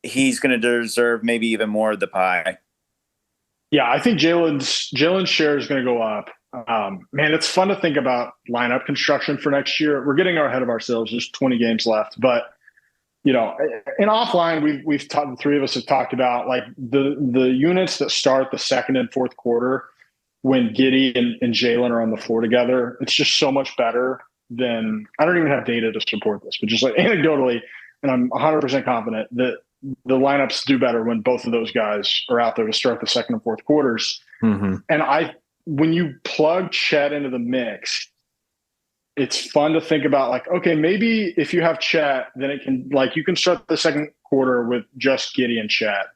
he's going to deserve maybe even more of the pie. Yeah, I think Jalen's share is going to go up. Man, it's fun to think about lineup construction for next year. We're getting ahead of ourselves. There's 20 games left, but you know, in offline, we've talked. The three of us have talked about like the units that start the second and fourth quarter when Giddey and Jalen are on the floor together. It's just so much better than, I don't even have data to support this, but just like anecdotally, and I'm 100% confident that the lineups do better when both of those guys are out there to start the second and fourth quarters. Mm-hmm. And when you plug Chet into the mix, it's fun to think about like, okay, maybe if you have Chet, then it can, like, you can start the second quarter with just Giddey and Chet.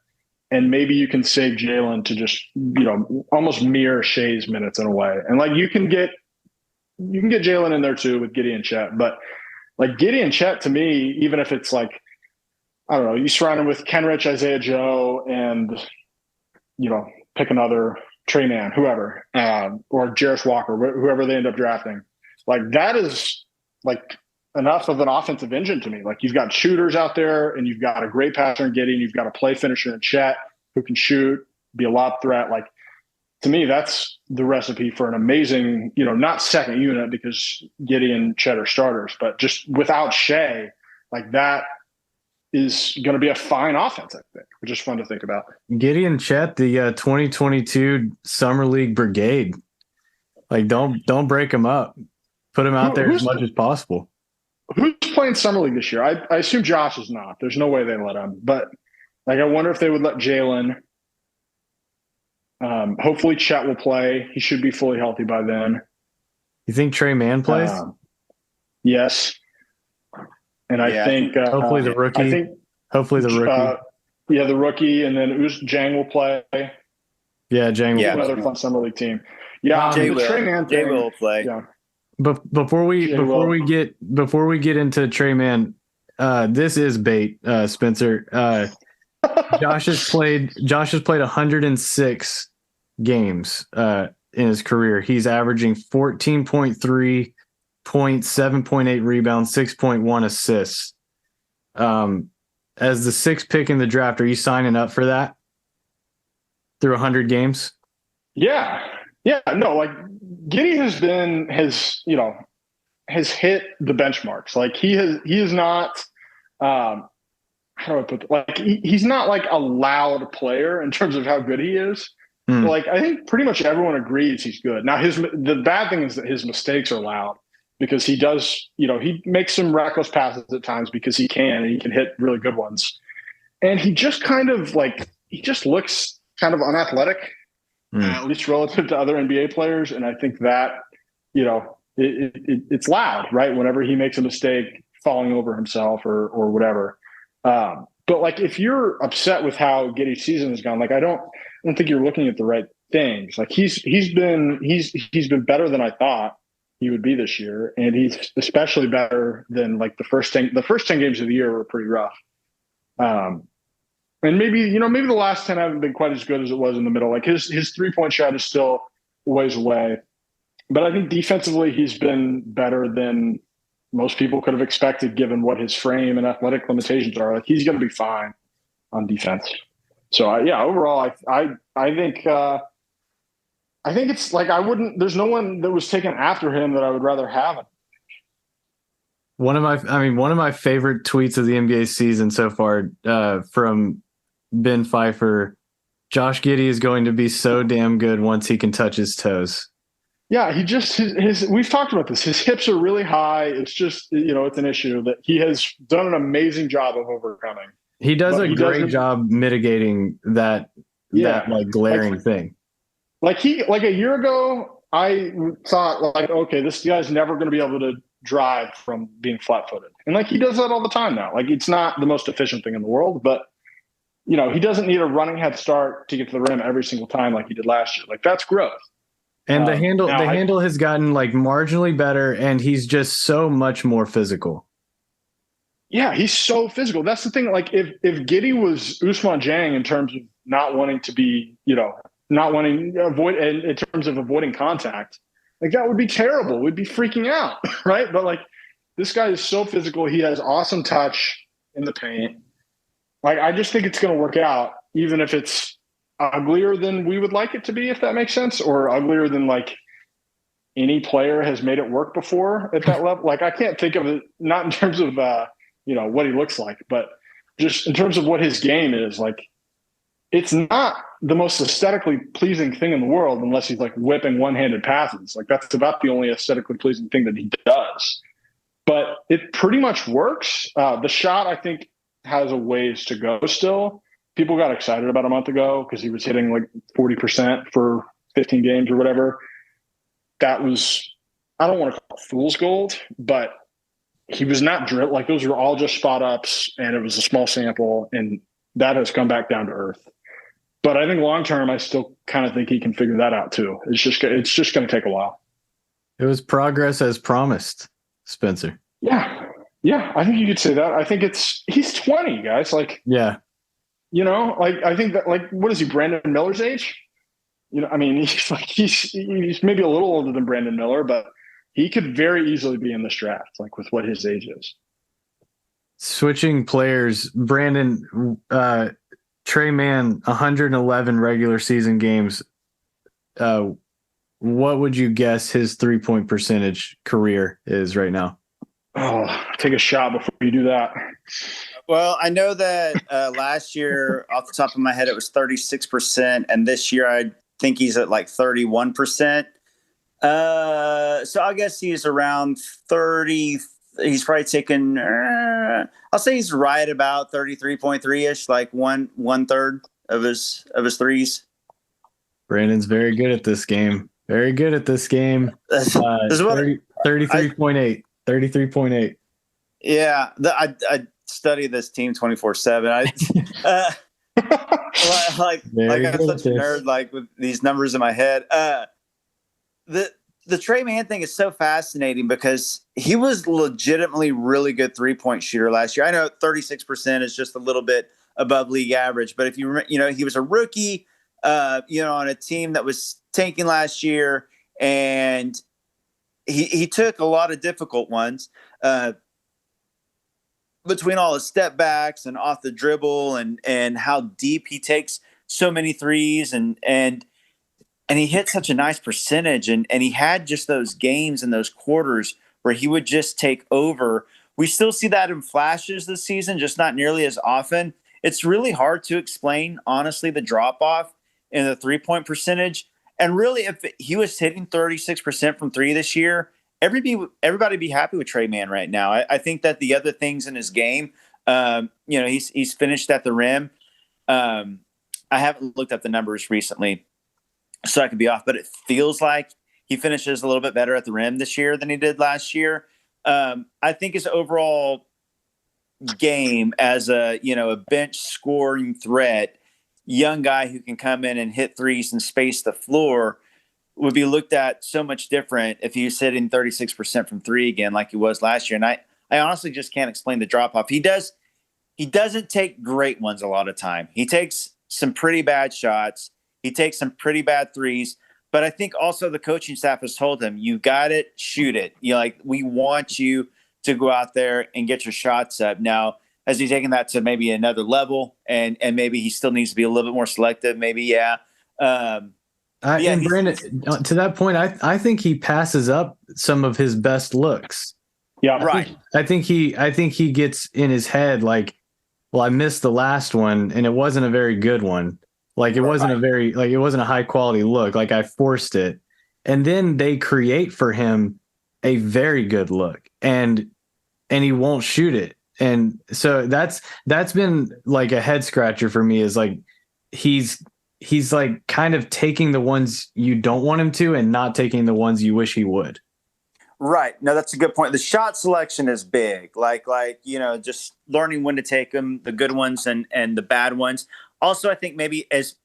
And maybe you can save Jalen to just, you know, almost mirror Shea's minutes in a way. And like, you can get Jalen in there too with Giddey and Chet. But like Giddey and Chet, to me, even if it's like, I don't know, you surround him with Kenrich, Isaiah Joe, and, you know, pick another Trey Man, whoever, or Jarris Walker, whoever they end up drafting. Like that is like enough of an offensive engine to me. Like you've got shooters out there, and you've got a great passer in Giddey, and you've got a play finisher in Chet who can shoot, be a lob threat. Like to me, that's the recipe for an amazing, you know, not second unit because Giddey and Chet are starters, but just without Shea, like that is going to be a fine offense, I think, which is fun to think about. Giddey and Chet, the 2022 Summer League Brigade. Like don't break them up. Put them out there as much as possible. Who's playing Summer League this year? I assume Josh is not. There's no way they let him. But like, I wonder if they would let Jalen. Hopefully Chet will play. He should be fully healthy by then. You think Trey Man plays? Yes. And I think hopefully the rookie. Hopefully the rookie. The rookie, and then Jang will play. Yeah, Jang will play. Another fun Summer League team. Yeah, Jay will play. Yeah. But before we get into Trey Man, this is bait, Spencer. Josh has played 106 games in his career. He's averaging 14.3 points, 7.8 rebounds, 6.1 assists. As the sixth pick in the draft, are you signing up for that through 100 games? Yeah. No, like Giddey has hit the benchmarks. Like he is not, how do I put it? Like he's not like a loud player in terms of how good he is. But like I think pretty much everyone agrees he's good. Now the bad thing is that his mistakes are loud because he does, you know, he makes some reckless passes at times because he can, and he can hit really good ones. And he just kind of like, he just looks kind of unathletic. At least relative to other NBA players. And I think that, you know, it's loud, right? Whenever he makes a mistake, falling over himself or whatever. But like, if you're upset with how Giddey's season has gone, like, I don't think you're looking at the right things. Like he's been better than I thought he would be this year. And he's especially better than like the first 10 games of the year were pretty rough. And maybe the last 10 haven't been quite as good as it was in the middle. Like his 3-point shot is still a ways away. But I think defensively he's been better than most people could have expected given what his frame and athletic limitations are. Like he's going to be fine on defense. So overall, I think it's like there's no one that was taken after him that I would rather have it. One of my favorite tweets of the NBA season so far from Ben Pfeiffer: Josh Giddey is going to be so damn good once he can touch his toes. Yeah, he just his we've talked about this. His hips are really high. It's just, it's an issue that he has done an amazing job of overcoming. He does But a he great doesn't. job mitigating that Yeah, like glaring like thing. like a year ago, I thought like, okay, this guy's never going to be able to drive from being flat-footed, and like he does that all the time now. Like it's not the most efficient thing in the world, but he doesn't need a running head start to get to the rim every single time like he did last year. Like that's growth. And the Now, handle has gotten like marginally better, and he's just so much more physical. yeah, he's so physical. That's the thing. Like if Giddy was Usman Jang in terms of not wanting to be, not wanting avoid in terms of avoiding contact, like that would be terrible. We'd be freaking out, right? But like this guy is so physical. He has awesome touch in the paint. Like I just think it's going to work out, even if it's uglier than we would like it to be, if that makes sense, or uglier than like any player has made it work before at that level. Like I can't think of it, not in terms of what he looks like, but just in terms of what his game is. Like it's not the most aesthetically pleasing thing in the world unless he's like whipping one-handed passes. Like that's about the only aesthetically pleasing thing that he does. But it pretty much works. The shot, I think, has a ways to go still. People got excited about a month ago because he was hitting like 40% for 15 games or whatever. That was, I don't want to call it fool's gold, but he was not drilled. Like those were all just spot ups and it was a small sample, and that has come back down to earth. But I think long term, I still kind of think he can figure that out too. It's just going to take a while. It was progress as promised, Spencer. Yeah. Yeah. I think you could say that. I think he's 20, guys. Like, Yeah. like I think that, like, what is he, Brandon Miller's age? I mean, he's maybe a little older than Brandon Miller, but he could very easily be in this draft, like with what his age is. Switching players, Brandon, Trey Mann, 111 regular season games. What would you guess his 3-point percentage career is right now? Oh, take a shot before you do that. Well, I know that last year, off the top of my head, it was 36%, and this year I think he's at like 31%. So I guess he's around 30. He's probably taken, I'll say he's right about 33.3 ish, like one third of his threes. Brandon's very good at this game. Very good at this game. 33.8. 33.8. Yeah. I study this team 24/7. Like I'm such a nerd, like with these numbers in my head. The Trey Mann thing is so fascinating because he was legitimately really good 3-point shooter last year. I know 36% is just a little bit above league average, but if you remember, he was a rookie, on a team that was tanking last year, and he took a lot of difficult ones between all his step backs and off the dribble and how deep he takes so many threes and he hit such a nice percentage, and he had just those games and those quarters where he would just take over. We still see that in flashes this season, just not nearly as often. It's really hard to explain, honestly, the drop-off in the 3-point percentage. And really, if he was hitting 36% from three this year, everybody be happy with Trey Mann right now. I think that the other things in his game, he's finished at the rim. I haven't looked up the numbers recently, so I could be off, but it feels like he finishes a little bit better at the rim this year than he did last year. I think his overall game as a bench scoring threat, young guy who can come in and hit threes and space the floor, would be looked at so much different if he was hitting 36% from three again, like he was last year. And I honestly just can't explain the drop off. He doesn't take great ones a lot of time. He takes some pretty bad shots. He takes some pretty bad threes, but I think also the coaching staff has told him, you got it, shoot it. We want you to go out there and get your shots up. Now, has he taken that to maybe another level, and maybe he still needs to be a little bit more selective? Maybe, yeah. And Brandon, to that point, I think he passes up some of his best looks. Yeah, right. I think he gets in his head like, well, I missed the last one, and it wasn't a very good one. Like it wasn't a high quality look. Like I forced it. and then they create for him a very good look, and he won't shoot it. And so that's been like a head scratcher for me, is like he's like kind of taking the ones you don't want him to and not taking the ones you wish he would. Right. No, that's a good point. The shot selection is big. Like, just learning when to take them, the good ones and the bad ones. Also, I think maybe as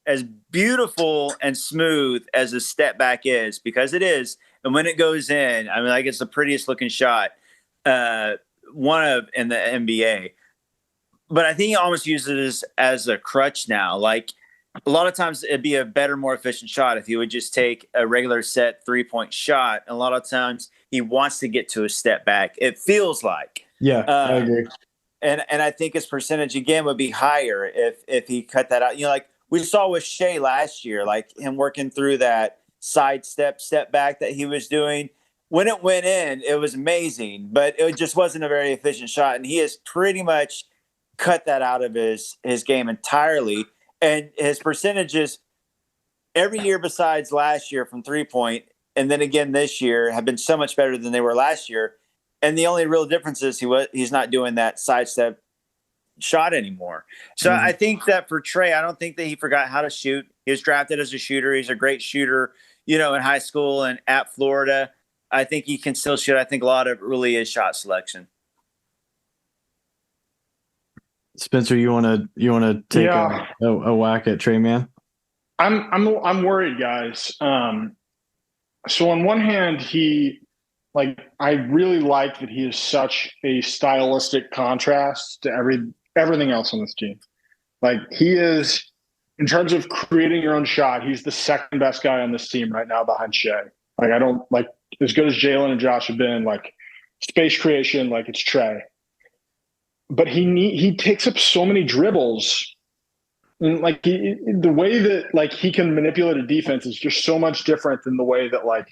beautiful and smooth as a step back is, because it is, and when it goes in, I mean, like, it's the prettiest looking shot, one of in the NBA. But I think he almost uses it as a crutch now. Like, a lot of times it'd be a better, more efficient shot if he would just take a regular set 3-point shot. And a lot of times he wants to get to a step back. It feels like. Yeah, I agree. And I think his percentage again would be higher if he cut that out. Like we saw with Shea last year, like him working through that step back that he was doing. When it went in, it was amazing, but it just wasn't a very efficient shot. And he has pretty much cut that out of his game entirely. And his percentages every year besides last year from 3-point, and then again this year, have been so much better than they were last year. And the only real difference is he's not doing that sidestep shot anymore. So I think that for Trey, I don't think that he forgot how to shoot. He was drafted as a shooter. He's a great shooter, in high school and at Florida. I think he can still shoot. I think a lot of it really is shot selection. Spencer, you want to take a whack at Trey Man? I'm worried, guys. So on one hand, I really like that he is such a stylistic contrast to everything else on this team. Like, he is, in terms of creating your own shot, he's the second best guy on this team right now behind Shea. Like, I don't like, as good as Jalen and Josh have been, like, space creation, like, it's Trey. But he takes up so many dribbles, and like the way that like he can manipulate a defense is just so much different than the way that like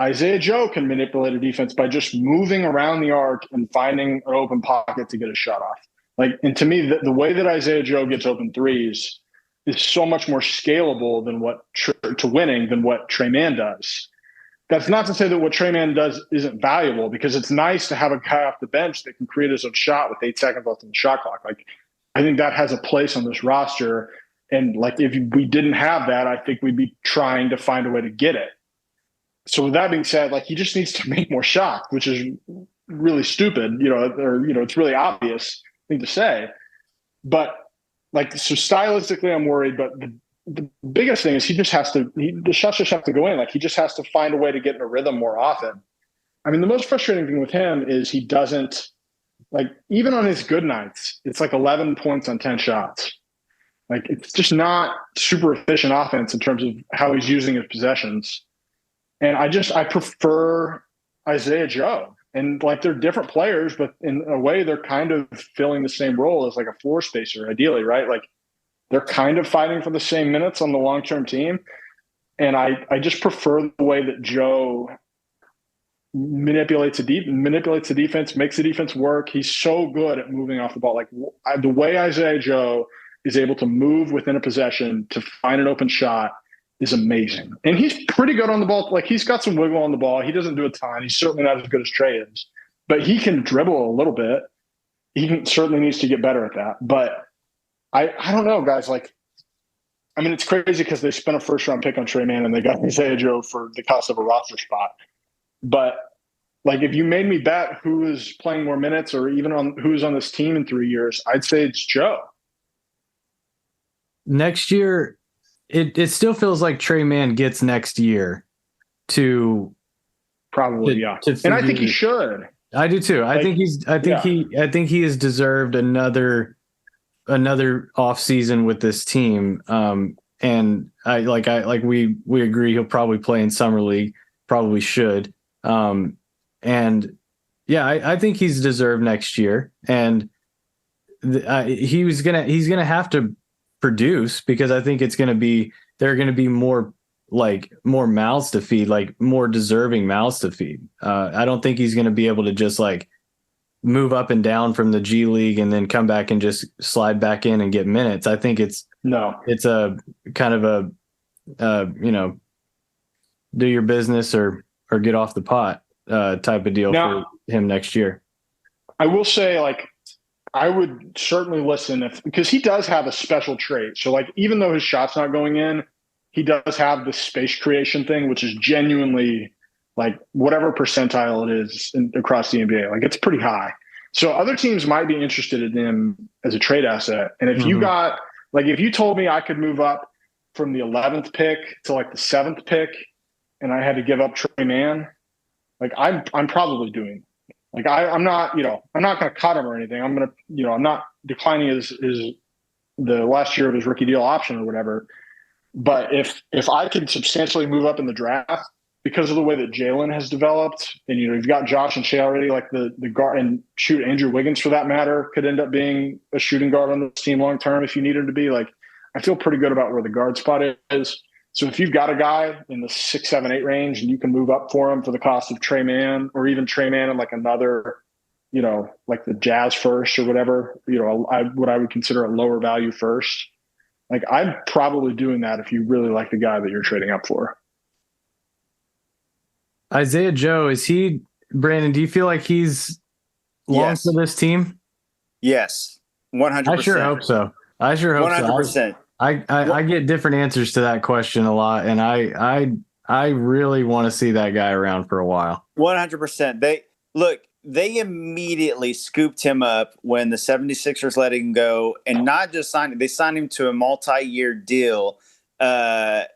Isaiah Joe can manipulate a defense by just moving around the arc and finding an open pocket to get a shot off. Like, and to me, the way that Isaiah Joe gets open threes is so much more scalable than what Trey Man does. That's not to say that what Trey Man does isn't valuable, because it's nice to have a guy off the bench that can create his own shot with 8 seconds left on the shot clock. Like, I think that has a place on this roster. And like, if we didn't have that, I think we'd be trying to find a way to get it. So with that being said, like, he just needs to make more shots, which is really stupid, it's really obvious thing to say. But like, so stylistically, I'm worried, but the biggest thing is the shots just have to go in. Like, he just has to find a way to get in a rhythm more often. I mean, the most frustrating thing with him is he doesn't, like, even on his good nights, it's like 11 points on 10 shots. Like, it's just not super efficient offense in terms of how he's using his possessions. And I prefer Isaiah Joe. And like, they're different players, but in a way they're kind of filling the same role as like a floor spacer, ideally, right? Like, they're kind of fighting for the same minutes on the long-term team. And I just prefer the way that Joe manipulates the defense, makes the defense work. He's so good at moving off the ball. Like, the way Isaiah Joe is able to move within a possession to find an open shot is amazing. And he's pretty good on the ball. Like, he's got some wiggle on the ball. He doesn't do a ton. He's certainly not as good as Trey is, but he can dribble a little bit. Certainly needs to get better at that. But I don't know, guys. Like, I mean, it's crazy because they spent a first-round pick on Trey Man and they got Isaiah Joe for the cost of a roster spot. But like, if you made me bet who is playing more minutes or even on who's on this team in 3 years, I'd say it's Joe. Next year, it still feels like Trey Man gets next year to probably, yeah. And I think he should. I do too. I think he has deserved another off season with this team. And we agree he'll probably play in summer league, probably should. And yeah, I think he's deserved next year, and he's gonna have to produce, because I think there are going to be more mouths to feed, like more deserving mouths to feed. I don't think he's going to be able to just like move up and down from the G League and then come back and just slide back in and get minutes. I think it's a kind of do your business or get off the pot type of deal Now, for him next year. I will say, like, I would certainly listen because he does have a special trait. So, like, even though his shot's not going in, he does have this space creation thing, which is genuinely like whatever percentile it is across the NBA. Like, it's pretty high. So other teams might be interested in him as a trade asset. And if you got, like, if you told me I could move up from the 11th pick to like the 7th pick and I had to give up Trey Mann, like, I'm probably doing. Like, I'm not, I'm not going to cut him or anything. I'm going to, I'm not declining his the last year of his rookie deal option or whatever. But if I could substantially move up in the draft because of the way that Jalen has developed, and you've got Josh and Shea already, like the guard, and shoot, Andrew Wiggins for that matter could end up being a shooting guard on this team long term if you need him to be. Like, I feel pretty good about where the guard spot is. So if you've got a guy in the 6, 7, 8 range and you can move up for him for the cost of Trey Mann, or even Trey Mann and like another, like the Jazz first or whatever, what I would consider a lower value first. Like, I'm probably doing that if you really like the guy that you're trading up for. Isaiah Joe, Brandon, do you feel like he's long for this team? Yes. 100%. I sure hope so. 100%. I get different answers to that question a lot, and I really want to see that guy around for a while. 100%. They immediately scooped him up when the 76ers let him go, and not just signed him, they signed him to a multi-year deal.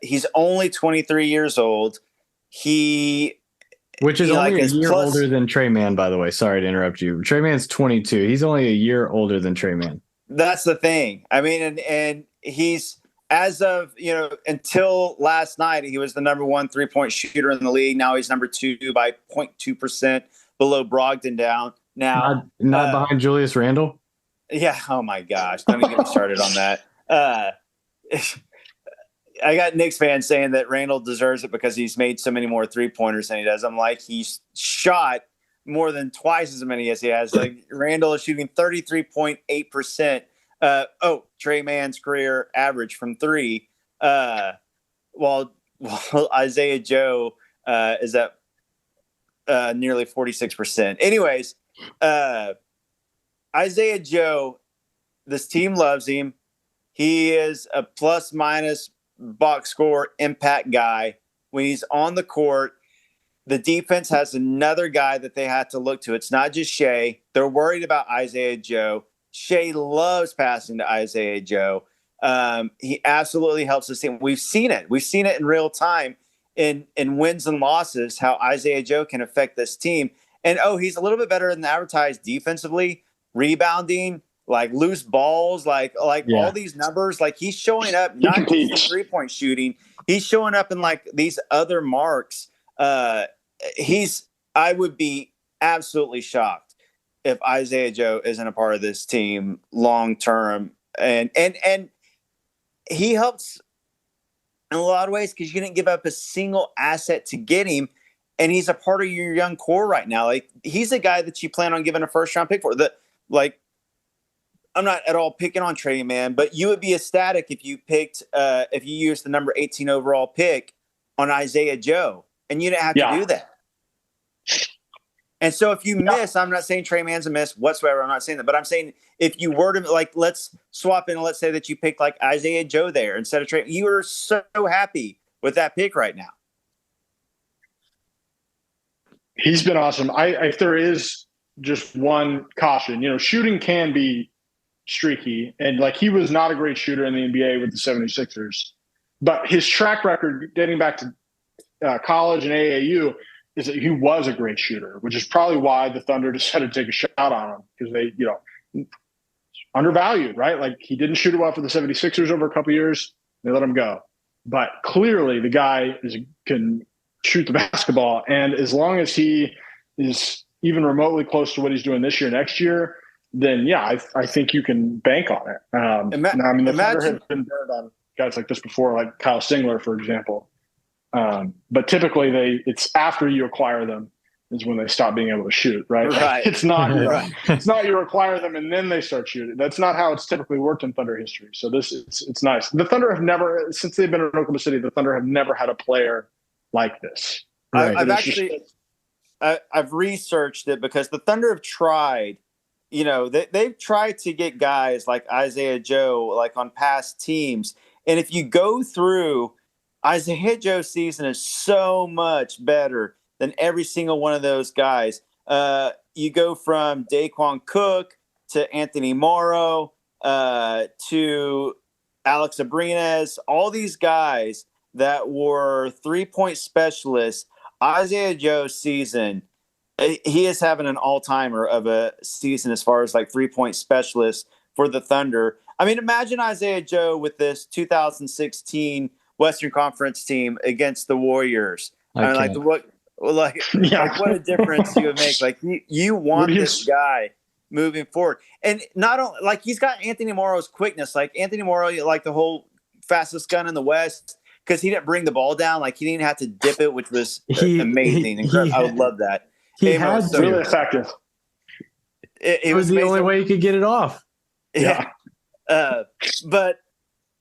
He's only 23 years old. Which is only a year older than Trey Mann, by the way. Sorry to interrupt you. Trey Mann's 22. He's only a year older than Trey Mann. That's the thing. I mean, and he's, as of, until last night, he was the number 1 3-point shooter in the league. Now he's number 2 by 0.2% below Brogdon down. Now, not behind Julius Randle. Yeah. Oh my gosh. Don't even get me started on that. I got Knicks fans saying that Randall deserves it because he's made so many more 3-pointers than he does. I'm like, he's shot more than twice as many as he has. Like, Randall is shooting 33.8%. Trey Mann's career average from 3. While Isaiah Joe is at nearly 46%. Anyways, Isaiah Joe, this team loves him. He is a plus minus box score impact guy. When he's on the court, the defense has another guy that they have to look to. It's not just Shea. They're worried about Isaiah Joe. Shea loves passing to Isaiah Joe. He absolutely helps the team. We've seen it. We've seen it in real time in wins and losses, how Isaiah Joe can affect this team. And, he's a little bit better than advertised defensively, rebounding, like loose balls, like all these numbers. Like, he's showing up not just in 3-point shooting. He's showing up in like these other marks. I would be absolutely shocked if Isaiah Joe isn't a part of this team long term. And he helps in a lot of ways because you didn't give up a single asset to get him. And he's a part of your young core right now. Like, he's a guy that you plan on giving a first-round pick for. I'm not at all picking on Trey Mann, but you would be ecstatic if you used the number 18 overall pick on Isaiah Joe, and you didn't have to do that. And so if you miss, I'm not saying Trey Mann's a miss whatsoever. I'm not saying that, but I'm saying if you were to, let's swap in, let's say that you picked like Isaiah Joe there instead of Trey, you are so happy with that pick right now. He's been awesome. If there is just one caution, shooting can be streaky, and like, he was not a great shooter in the NBA with the 76ers, but his track record dating back to college and AAU is that he was a great shooter, which is probably why the Thunder decided to take a shot on him, because they, undervalued, right? Like, he didn't shoot it well for the 76ers over a couple of years. They let him go. But clearly the guy can shoot the basketball. And as long as he is even remotely close to what he's doing this year, next year, then I think you can bank on it. The Thunder have been burned on guys like this before, like Kyle Singler, for example. But typically it's after you acquire them is when they stop being able to shoot, right? Right. It's not, it's not you acquire them and then they start shooting. That's not how it's typically worked in Thunder history. So it's nice. The Thunder have never, since they've been in Oklahoma City, the Thunder have never had a player like this. Right. I've researched it because the Thunder have tried, they've tried to get guys like Isaiah Joe, like on past teams. And if you go through, Isaiah Joe's season is so much better than every single one of those guys. You go from Daquan Cook to Anthony Morrow to Alex Abrines, all these guys that were 3-point specialists. Isaiah Joe's season, he is having an all-timer of a season as far as like 3-point specialists for the Thunder. I mean, imagine Isaiah Joe with this 2016 Western Conference team against the Warriors. What a difference you would make. Like you want this guy moving forward. And not only like he's got Anthony Morrow's quickness, like Anthony Morrow, like the whole fastest gun in the West, because he didn't bring the ball down. Like he didn't have to dip it, which was amazing. I would love that. He had so really effective. It was the only way he could get it off. Yeah. But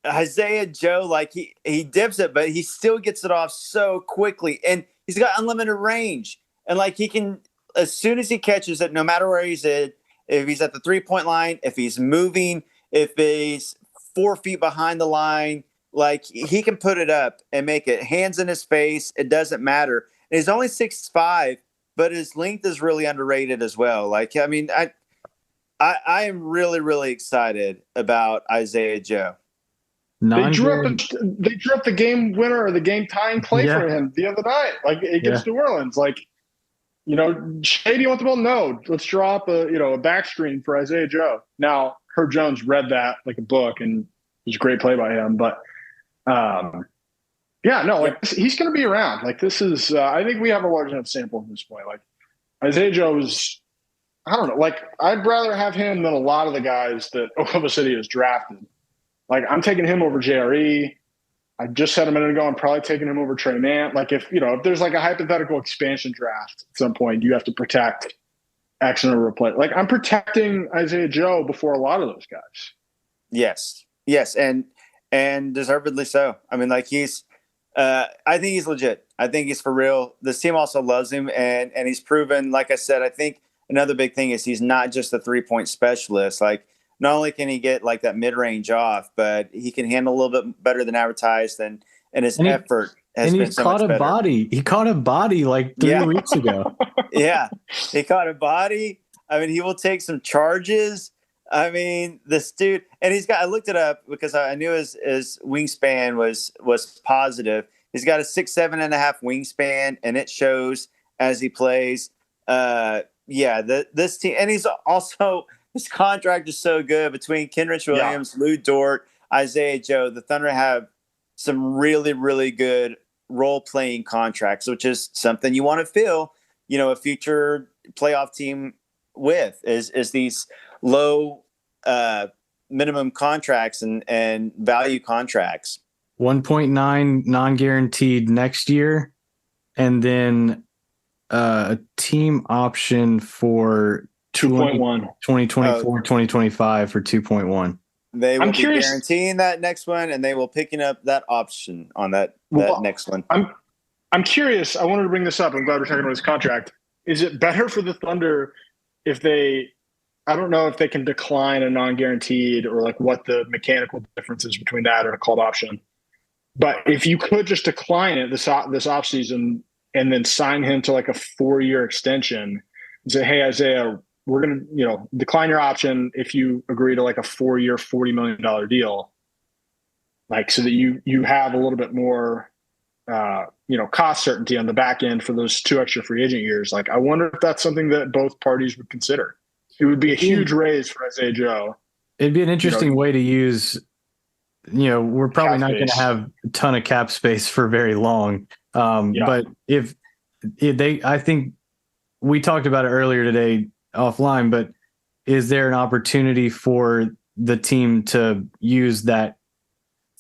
Isaiah Joe, like he dips it, but he still gets it off so quickly. And he's got unlimited range. And like he can, as soon as he catches it, no matter where he's at, if he's at the 3-point line, if he's moving, if he's 4 feet behind the line, like he can put it up and make it. Hands in his face, it doesn't matter. And he's only 6'5", but his length is really underrated as well. Like, I mean, I am really, really excited about Isaiah Joe. They drew up the game winner or the game tying play for him the other night, like against New Orleans. Like, Shay, do you want the ball? No, let's draw up a back screen for Isaiah Joe. Now, Herb Jones read that like a book, and it was a great play by him. But he's going to be around. Like this is, I think we have a large enough sample at this point. Like Isaiah Joe is, I don't know. Like I'd rather have him than a lot of the guys that Oklahoma City has drafted. Like I'm taking him over JRE. I just said a minute ago, I'm probably taking him over Trey Nant. Like if there's like a hypothetical expansion draft at some point, you have to protect X number of players. Like I'm protecting Isaiah Joe before a lot of those guys. Yes, and deservedly so. I mean, like I think he's legit. I think he's for real. This team also loves him, and he's proven. Like I said, I think another big thing is he's not just a 3-point specialist. Like not only can he get like that mid-range off, but he can handle a little bit better than advertised, and his effort has been so much better. He caught a body like 3 weeks ago. Yeah, he caught a body. I mean, he will take some charges. I mean, this dude, and I looked it up because I knew his wingspan was positive. He's got a 6'7.5" wingspan, and it shows as he plays. This team, and he's also, his contract is so good between Kenrich Williams, Lou Dort, Isaiah Joe. The Thunder have some really, really good role-playing contracts, which is something you want to fill, a future playoff team with is these low minimum contracts and value contracts. 1.9 non-guaranteed next year, and then a team option for 2.1 2024 2025 for 2.1. They will be guaranteeing that next one, and they will picking up that option on that next one. I'm curious. I wanted to bring this up. I'm glad we're talking about his contract. Is it better for the Thunder if they, I don't know if they can decline a non-guaranteed or like what the mechanical difference is between that and a called option. But if you could just decline it this offseason and then sign him to like a 4-year extension and say, hey, Isaiah, we're going to, decline your option if you agree to like a 4-year, $40 million deal. Like, so that you have a little bit more, cost certainty on the back end for those 2 extra free agent years. Like, I wonder if that's something that both parties would consider. It would be a huge raise for Isaiah Joe. It'd be an interesting way to use, we're probably not going to have a ton of cap space for very long. But if I think we talked about it earlier today offline, but is there an opportunity for the team to use that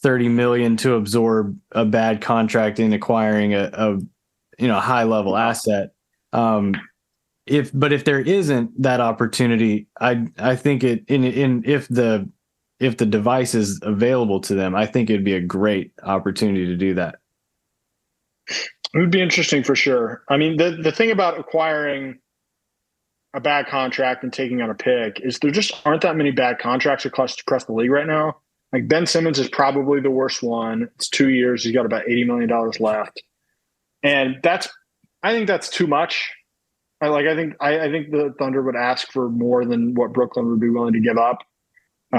$30 million to absorb a bad contract in acquiring a high level asset? If there isn't that opportunity, I think if the device is available to them, I think it'd be a great opportunity to do that. It would be interesting for sure. I mean, the thing about acquiring a bad contract and taking on a pick is there just aren't that many bad contracts across the league right now. Like Ben Simmons is probably the worst one. It's 2 years. He's got about $80 million left. And I think that's too much. I think the Thunder would ask for more than what Brooklyn would be willing to give up.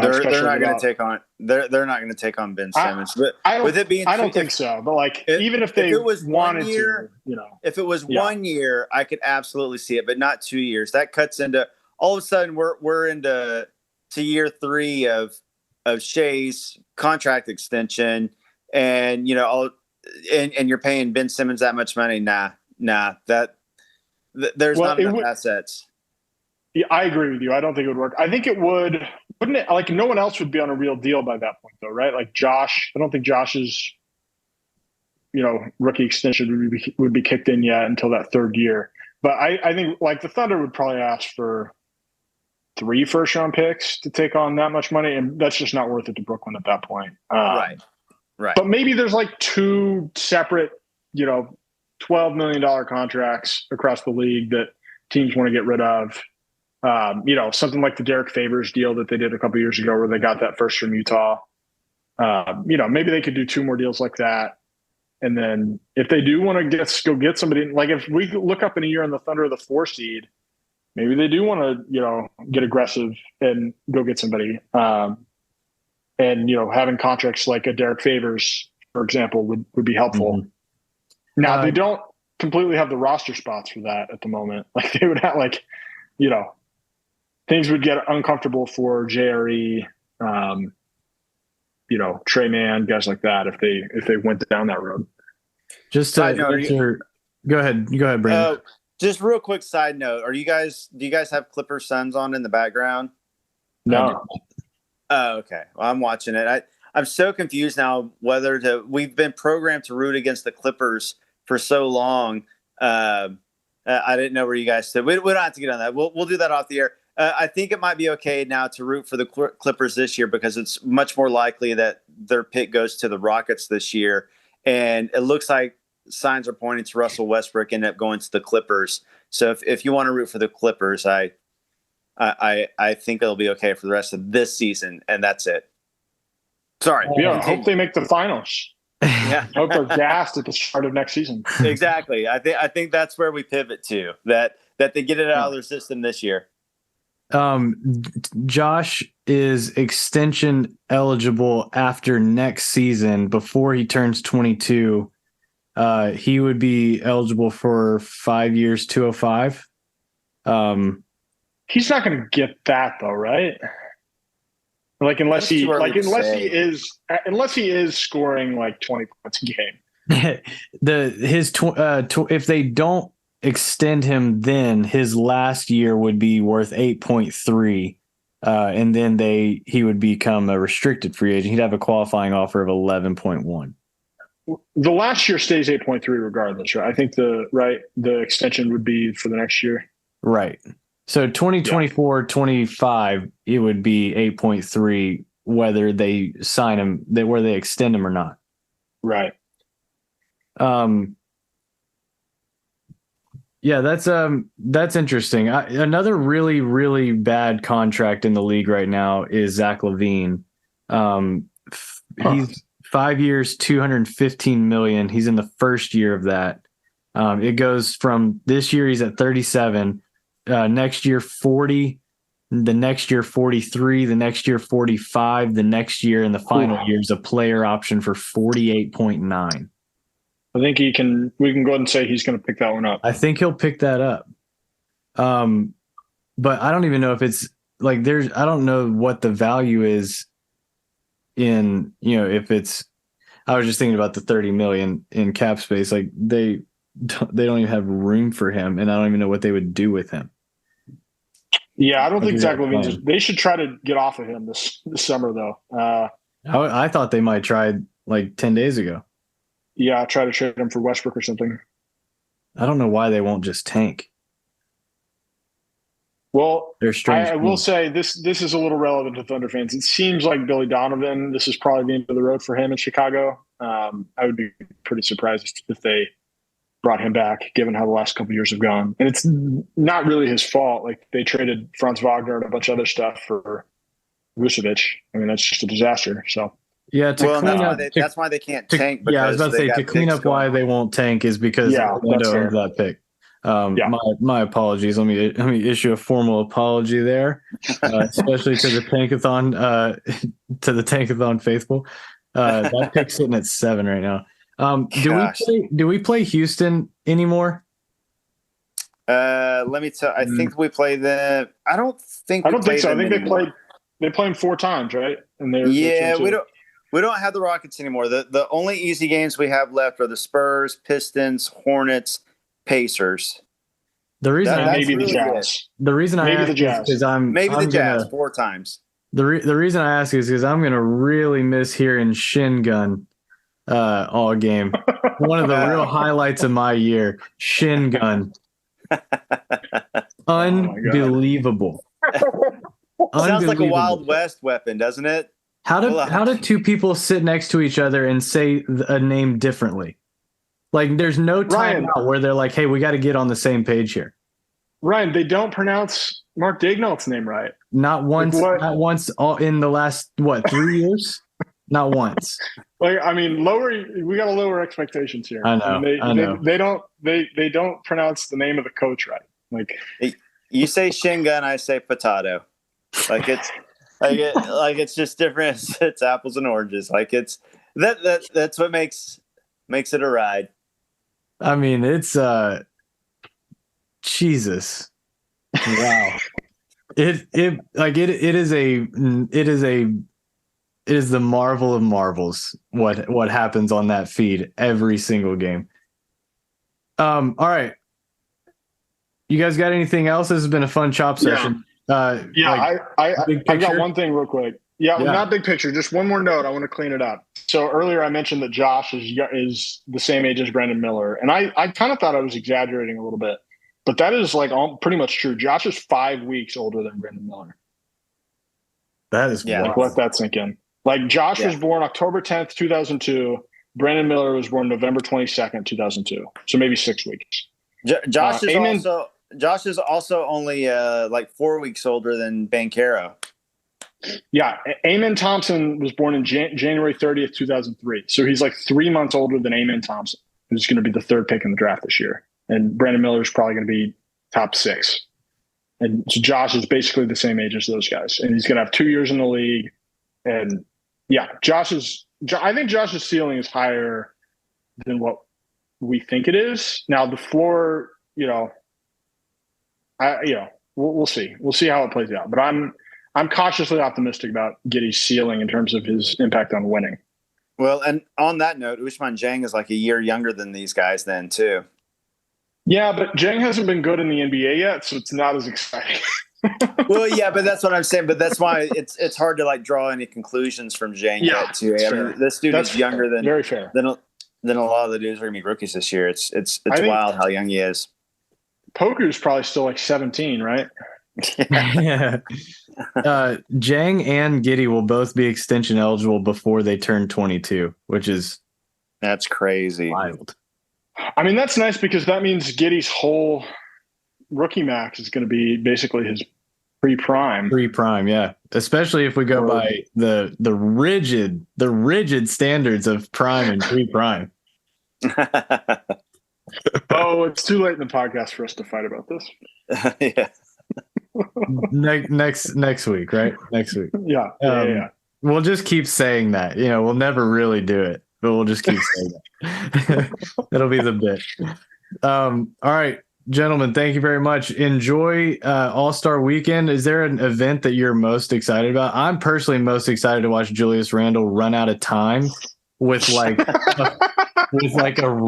They're not going to take on they're not going to take on Ben Simmons. But with it being, I don't think so. But even if they wanted to, if it was 1 year, I could absolutely see it, but not 2 years. That cuts into all of a sudden we're into year 3 of Shea's contract extension, and and you're paying Ben Simmons that much money. Nah, there's not enough assets. Yeah, I agree with you. I don't think it would work. I think it wouldn't it? Like no one else would be on a real deal by that point, though, right? Like Josh, I don't think Josh's, rookie extension would be kicked in yet until that 3rd year. But I think like the Thunder would probably ask for 3 first-round picks to take on that much money, and that's just not worth it to Brooklyn at that point. Right. But maybe there's like 2 separate, $12 million contracts across the league that teams want to get rid of. Something like the Derek Favors deal that they did a couple years ago where they got that first from Utah. Maybe they could do 2 more deals like that. And then if they do want to go get somebody, like if we look up in a year and the Thunder are the 4 seed, maybe they do want to, get aggressive and go get somebody. Having contracts like a Derek Favors, for example, would be helpful. Mm-hmm. Now, they don't completely have the roster spots for that at the moment. Like they would have things would get uncomfortable for JRE, Trey Mann, guys like that if they went down that road. Just to go ahead, Brandon. Just real quick side note: do you guys have Clippers Suns on in the background? No. Oh, okay. Well, I'm watching it. I'm so confused now whether to. We've been programmed to root against the Clippers for so long. I didn't know where you guys stood. We don't have to get on that. We'll do that off the air. I think it might be okay now to root for the Clippers this year because it's much more likely that their pick goes to the Rockets this year. And it looks like signs are pointing to Russell Westbrook end up going to the Clippers. So if you want to root for the Clippers, I think it'll be okay for the rest of this season. And that's it. Sorry. Yeah. Hope they make the finals. Yeah. Hope they're gassed at the start of next season. Exactly. I think that's where we pivot to that they get it out of their system this year. Josh is extension eligible after next season. Before he turns 22, he would be eligible for 5 years, 205. He's not going to get that though, right? Like unless he is scoring like 20 points a game. If they don't extend him, then his last year would be worth 8.3, and then he would become a restricted free agent. He'd have a qualifying offer of 11.1. The last year stays 8.3 regardless, right? I think the extension would be for the next year. Right. So 2024-25, it would be 8.3 whether they sign him, where they extend him or not. Right. Yeah, that's interesting. Another really, really bad contract in the league right now is Zach LaVine. He's 5 years, $215 million. He's in the first year of that. It goes from this year he's at 37, next year 40, the next year 43, the next year 45, the next year in the final year is a player option for 48.9. I think we can go ahead and say he's going to pick that one up. I think he'll pick that up. But I don't even know if it's like I don't know what the value is in, if it's, I was just thinking about the 30 million in cap space. Like they don't even have room for him, and I don't even know what they would do with him. Yeah, I don't think Zach LaVine. They should try to get off of him this summer, though. I thought they might try like 10 days ago. Yeah, try to trade him for Westbrook or something. I don't know why they won't just tank. Well, I will say this is a little relevant to Thunder fans. It seems like Billy Donovan, this is probably the end of the road for him in Chicago. I would be pretty surprised if they brought him back, given how the last couple of years have gone. And it's not really his fault. Like, they traded Franz Wagner and a bunch of other stuff for Vucevic. I mean, that's just a disaster. So Yeah, that's why they can't tank. Yeah, I was about to say, to clean up why they won't tank is because Orlando owns that pick. My apologies. Let me issue a formal apology there, especially to the Tankathon faithful. That pick's sitting at 7 right now. Do we play Houston anymore? Let me tell. I think we play them. I don't think so. I think they play them 4 times, right? And we don't have the Rockets anymore. The only easy games we have left are the Spurs, Pistons, Hornets, Pacers. The reason I ask is because the Jazz 4 times. The reason I ask is because I'm gonna really miss hearing Shin Gun all game. One of the real highlights of my year, Shin Gun. Unbelievable. Sounds like a Wild West weapon, doesn't it? How did 2 people sit next to each other and say a name differently? Like, there's no time out where they're like, hey, we got to get on the same page here. Ryan, they don't pronounce Mark Daigneault's name right. Not once. Not once in the last 3 years. Not once. Like, I mean, we got to lower expectations here. I know. I know. They don't pronounce the name of the coach right. Like, you say Shin Gun, I say potato. Like, it's it's just different. It's apples and oranges. Like, it's that's what makes it a ride. I mean, it's Jesus. Wow. It is the marvel of marvels what happens on that feed every single game. All right. You guys got anything else? This has been a fun chop session. I got one thing real quick. Not big picture. Just one more note. I want to clean it up. So earlier I mentioned that Josh is the same age as Brandon Miller, and I kind of thought I was exaggerating a little bit, but that is pretty much true. Josh is 5 weeks older than Brandon Miller. That is wild. Let that sink in. Like, Josh was born October 10th, 2002. Brandon Miller was born November 22nd, 2002. So maybe 6 weeks. Josh is also only 4 weeks older than Banchero. Yeah, Amen Thompson was born in January 30th, 2003. So he's like 3 months older than Amen Thompson, who's going to be the 3rd pick in the draft this year. And Brandon Miller is probably going to be top 6. And so Josh is basically the same age as those guys. And he's going to have 2 years in the league. And yeah, I think Josh's ceiling is higher than what we think it is. Now, the floor, we'll see. We'll see how it plays out. But I'm cautiously optimistic about Giddey's ceiling in terms of his impact on winning. Well, and on that note, Ousmane Dieng is like a year younger than these guys then too. Yeah, but Dieng hasn't been good in the NBA yet, so it's not as exciting. Well, yeah, but that's what I'm saying. But that's why it's hard to draw any conclusions from Dieng yet too. I mean, this dude is younger than very fair than a lot of the dudes are gonna be rookies this year. It's wild how young he is. Poku's probably still like 17, right? Yeah. Dieng and Giddey will both be extension eligible before they turn 22, that's crazy. Wild. I mean, that's nice because that means Giddey's whole rookie max is going to be basically his pre-prime. Pre-prime, yeah. Especially if we go by the rigid standards of prime and pre-prime. Oh, it's too late in the podcast for us to fight about this. Yeah. Next week, right? Next week. Yeah. Yeah. We'll just keep saying that. We'll never really do it, but we'll just keep saying that. It'll be the bit. All right, gentlemen, thank you very much. Enjoy All-Star Weekend. Is there an event that you're most excited about? I'm personally most excited to watch Julius Randle run out of time with a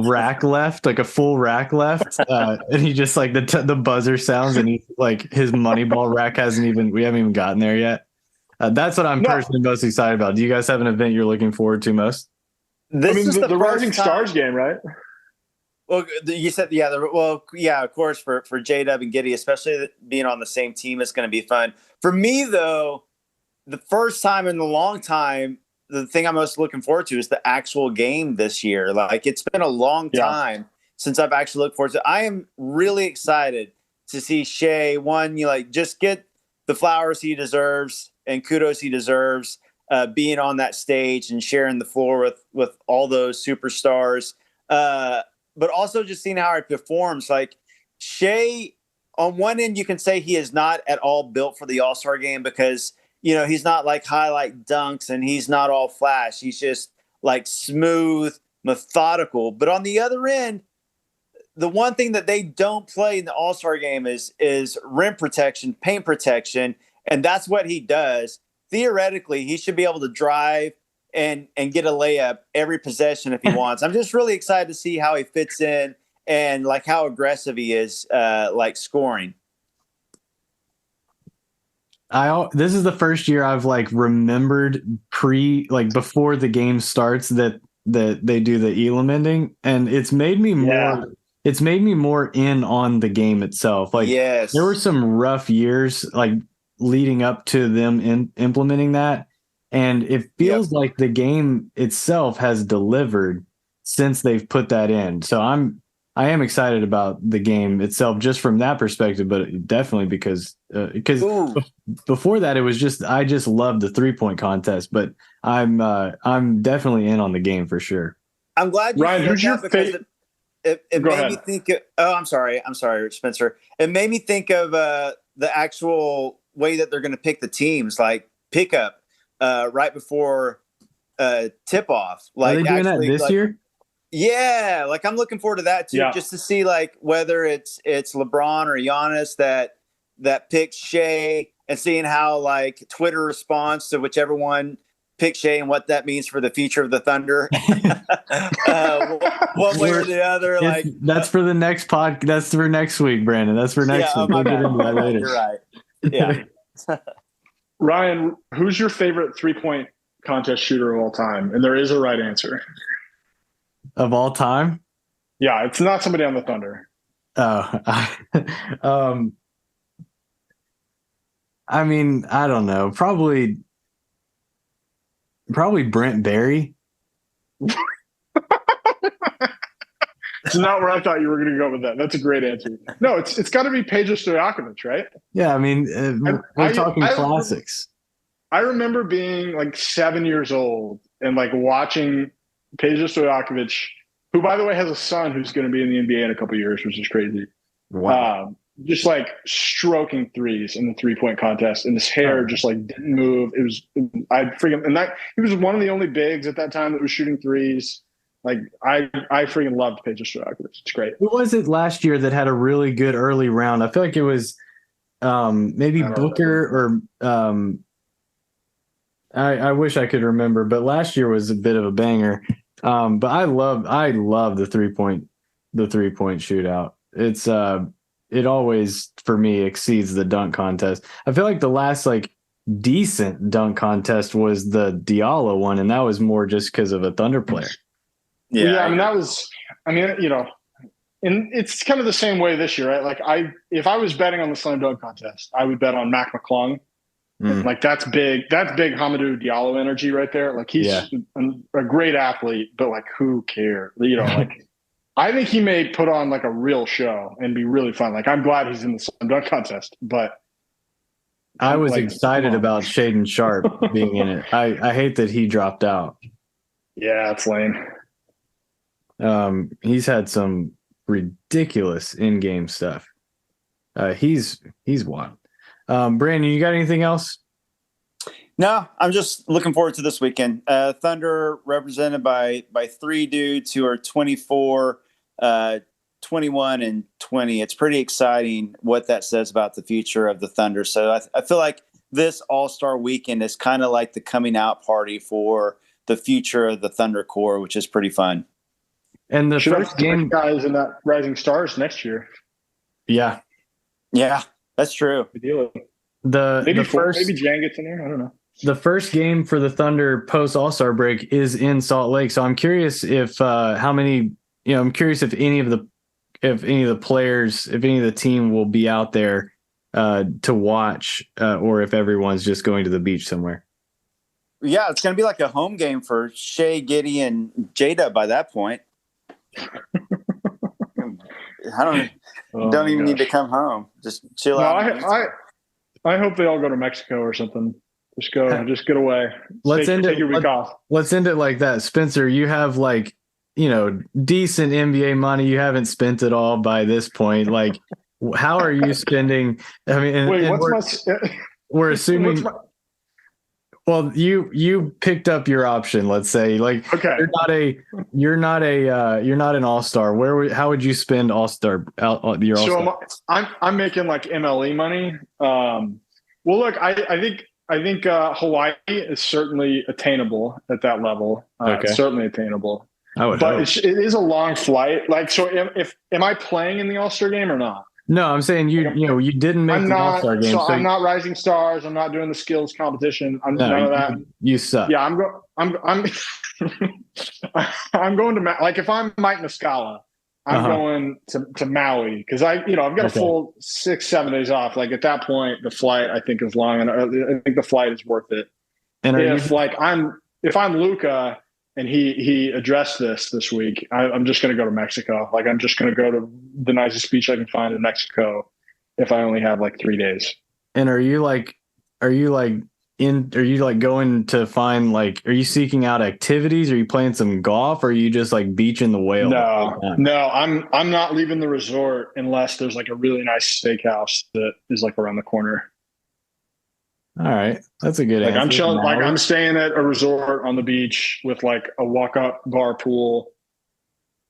rack left, like a full rack left, and he just the buzzer sounds, and he his money ball rack we haven't even gotten there yet. That's what I'm personally most excited about. Do you guys have an event you're looking forward to most? This is the Rising Stars game, right? Well, you said of course for J-Dub and Giddey, especially being on the same team, it's going to be fun. For me though, the first time in a long time, the thing I'm most looking forward to is the actual game this year. Like, it's been a long time since I've actually looked forward to it. I am really excited to see Shea, just get the flowers he deserves and kudos he deserves, being on that stage and sharing the floor with all those superstars. But also just seeing how he performs. Like Shea, on one end, you can say he is not at all built for the All-Star game because, he's not like highlight dunks and he's not all flash. He's just like smooth, methodical. But on the other end, the one thing that they don't play in the All-Star game is rim protection, paint protection, and that's what he does. Theoretically, he should be able to drive and get a layup every possession if he wants. I'm just really excited to see how he fits in and like how aggressive he is, like scoring. This is the first year I've like remembered before the game starts that they do the Elam ending, and it's made me more. It's made me more in on the game itself. Like, yes, there were some rough years like leading up to them implementing that, and it feels like the game itself has delivered since they've put that in. So I am excited about the game itself just from that perspective, but definitely because before that I just loved the 3-point contest, but I'm definitely in on the game for sure. I'm glad you Ryan, who's your favorite? It made me think of, I'm sorry, Spencer. It made me think of the actual way that they're going to pick the teams, like pickup right before tip off. Like, are they doing that this year? Yeah, like I'm looking forward to that too, just to see like whether it's LeBron or Giannis that picks Shea, and seeing how like Twitter responds to whichever one picks Shea and what that means for the future of the Thunder. One way or the other. Like that's for the next pod. That's for next week, Brandon. That's for next week. We'll get into that later. You're right. Yeah. Ryan, who's your favorite 3-point contest shooter of all time? And there is a right answer. Of all time? Yeah, it's not somebody on the Thunder. I mean, I don't know. Probably Brent Barry. It's not where I thought you were going to go with that. That's a great answer. No, it's got to be Peja Stojakovic, right? Yeah, I mean, we're talking classics. I remember being like 7 years old and like watching Peja Stojakovic, who, by the way, has a son who's going to be in the NBA in a couple of years, which is crazy. Wow. Just like stroking threes in the 3-point contest, and his hair just like didn't move. He was one of the only bigs at that time that was shooting threes. Like I freaking loved Peja Stojakovic. It's great. Who was it last year that had a really good early round? I feel like it was maybe Booker or I wish I could remember, but last year was a bit of a banger. But I love the 3-point shootout. It's it always for me exceeds the dunk contest. I feel like the last like decent dunk contest was the Diallo one, and that was more just because of a Thunder player. Yeah, I mean, and it's kind of the same way this year, right? Like if I was betting on the slam dunk contest, I would bet on Mac McClung. Like that's big Hamidou Diallo energy right there. Like he's a great athlete, but like who cares? Like I think he may put on like a real show and be really fun. Like I'm glad he's in the slam dunk contest, but I was excited about Shaden Sharp being in it. I hate that he dropped out. Yeah, it's lame. He's had some ridiculous in-game stuff. He's wild. Brandon, you got anything else? No, I'm just looking forward to this weekend. Thunder represented by 3 dudes who are 24, 21, and 20. It's pretty exciting what that says about the future of the Thunder. So I feel like this All-Star weekend is kind of like the coming out party for the future of the Thunder core, which is pretty fun. And the first game guys in that Rising Stars next year. Yeah, that's true. Good deal. Maybe Jan gets in there. I don't know. The first game for the Thunder post All-Star break is in Salt Lake. So I'm curious if I'm curious if any of the players, if any of the team will be out there to watch, or if everyone's just going to the beach somewhere. Yeah, it's going to be like a home game for Shea, Giddey, and Jada by that point. don't even need to come home. Just chill out. I hope they all go to Mexico or something. Just get away. Take your week off. Let's end it like that. Spencer, you have like, decent NBA money. You haven't spent it all by this point. Like, how are you spending? I mean, we're assuming. Well, you picked up your option. Let's say, like, okay, you're not an all-star. How would you spend all-star your all-star? So I'm making like MLE money. Well, look, I think Hawaii is certainly attainable at that level. It's certainly attainable. But it is a long flight. Like, so am I playing in the All-Star game or not? No, I'm saying you didn't make the All-Star game. So I'm not Rising Stars. I'm not doing the skills competition. None of that. You suck. Yeah, I'm going to like if I'm Mike Muscala, I'm going to Maui because I've got a full 6-7 days off. Like at that point, the flight I think is long, and I think the flight is worth it. And if I'm Luca and he addressed this week, I'm just going to go to Mexico. Like I'm just going to go to the nicest beach I can find in Mexico if I only have like 3 days. And are you going to find are you seeking out activities? Are you playing some golf? Or are you just like beaching the whale? No, I'm not leaving the resort unless there's like a really nice steakhouse that is like around the corner. All right. That's a good answer. I'm chilling. Like I'm staying at a resort on the beach with like a walk-up bar pool,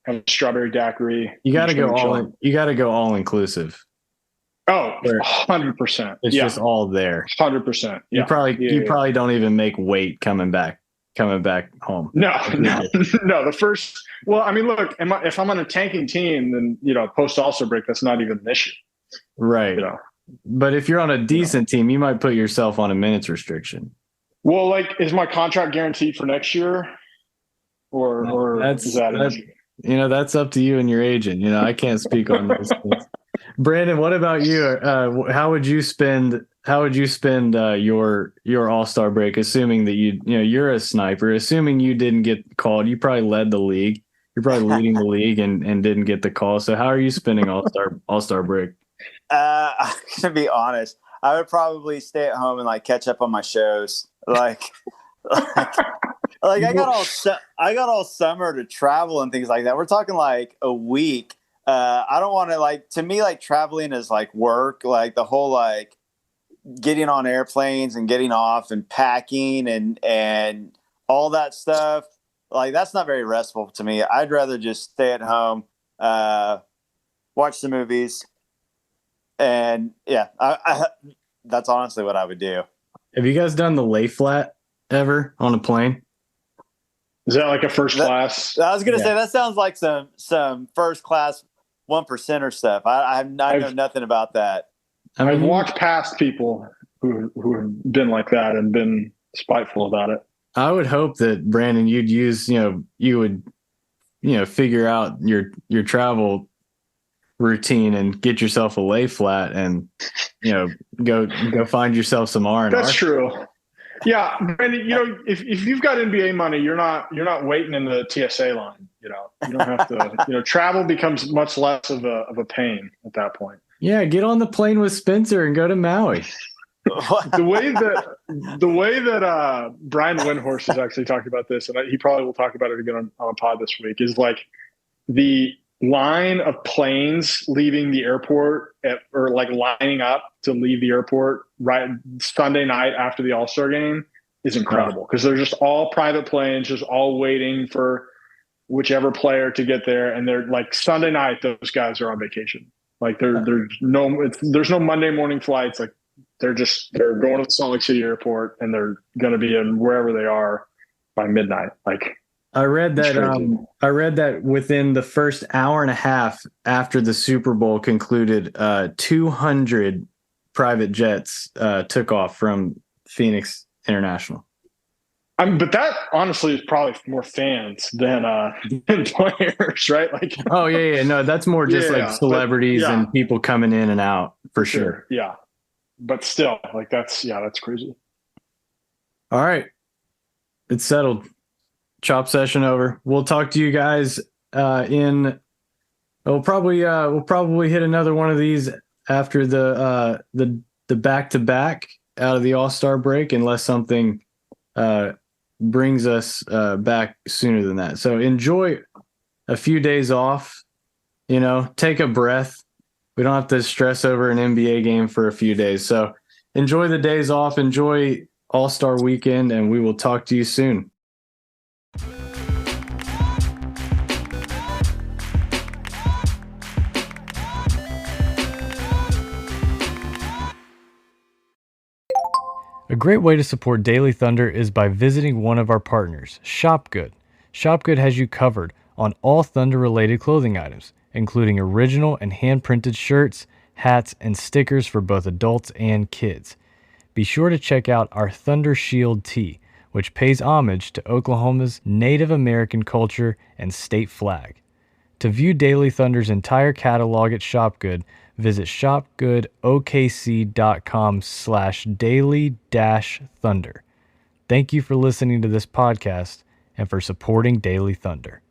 have a strawberry daiquiri. You got to go all inclusive. Oh, 100%. It's just all there. 100%. Yeah. You probably don't even make weight coming back home. No. The first. Well, I mean, look, if I'm on a tanking team, then post All-Star break, that's not even an issue. Right. But if you're on a decent team, you might put yourself on a minutes restriction. Well, is my contract guaranteed for next year? Or is that that's up to you and your agent. I can't speak on those things. Brandon, what about you? How would you spend your All-Star break, assuming that you're a sniper, assuming you didn't get called? You probably led the league. You're probably leading the league and didn't get the call. So how are you spending All-Star break? I'm gonna be honest. I would probably stay at home and catch up on my shows. I got all summer to travel and things like that. We're talking a week. I don't want to to me, traveling is work, the whole, getting on airplanes and getting off and packing and all that stuff. That's not very restful to me. I'd rather just stay at home, watch the movies. And yeah, that's honestly what I would do. Have you guys done the lay flat ever on a plane? Is that a first class? I was going to say that sounds like some first class 1%er stuff. I know nothing about that. I've walked past people who have been like that and been spiteful about it. I would hope that Brandon, you'd use, you would, figure out your travel routine and get yourself a lay flat and, go find yourself some R&R. That's true. Yeah, Brandon, if you've got NBA money, you're not waiting in the TSA line. You don't have to. Travel becomes much less of a pain at that point. Yeah, get on the plane with Spencer and go to Maui. The way that Brian Windhorst has actually talked about this, and he probably will talk about it again on a pod this week, is the line of planes leaving the airport or lining up to leave the airport right Sunday night after the All-Star game is incredible because they're just all private planes, just all waiting for whichever player to get there. And they're Sunday night, those guys are on vacation. There's no Monday morning flights. They're going to the Salt Lake City airport and they're going to be in wherever they are by midnight. I read that within the first hour and a half after the Super Bowl concluded, 200 private jets took off from Phoenix International. But that honestly is probably more fans than players, right? Oh yeah, no, that's more just celebrities and people coming in and out for sure. Yeah, but still, that's crazy. All right, it's settled. Chop session over. We'll talk to you guys in We'll probably hit another one of these after the back-to-back out of the All-Star break, unless something brings us back sooner than that. So enjoy a few days off, take a breath. We don't have to stress over an NBA game for a few days. So enjoy the days off, enjoy All-Star weekend, and we will talk to you soon. A great way to support Daily Thunder is by visiting one of our partners, Shopgood. Shopgood has you covered on all Thunder-related clothing items, including original and hand-printed shirts, hats, and stickers for both adults and kids. Be sure to check out our Thunder Shield tee, which pays homage to Oklahoma's Native American culture and state flag. To view Daily Thunder's entire catalog at Shopgood, visit shopgoodokc.com/daily-thunder. Thank you for listening to this podcast and for supporting Daily Thunder.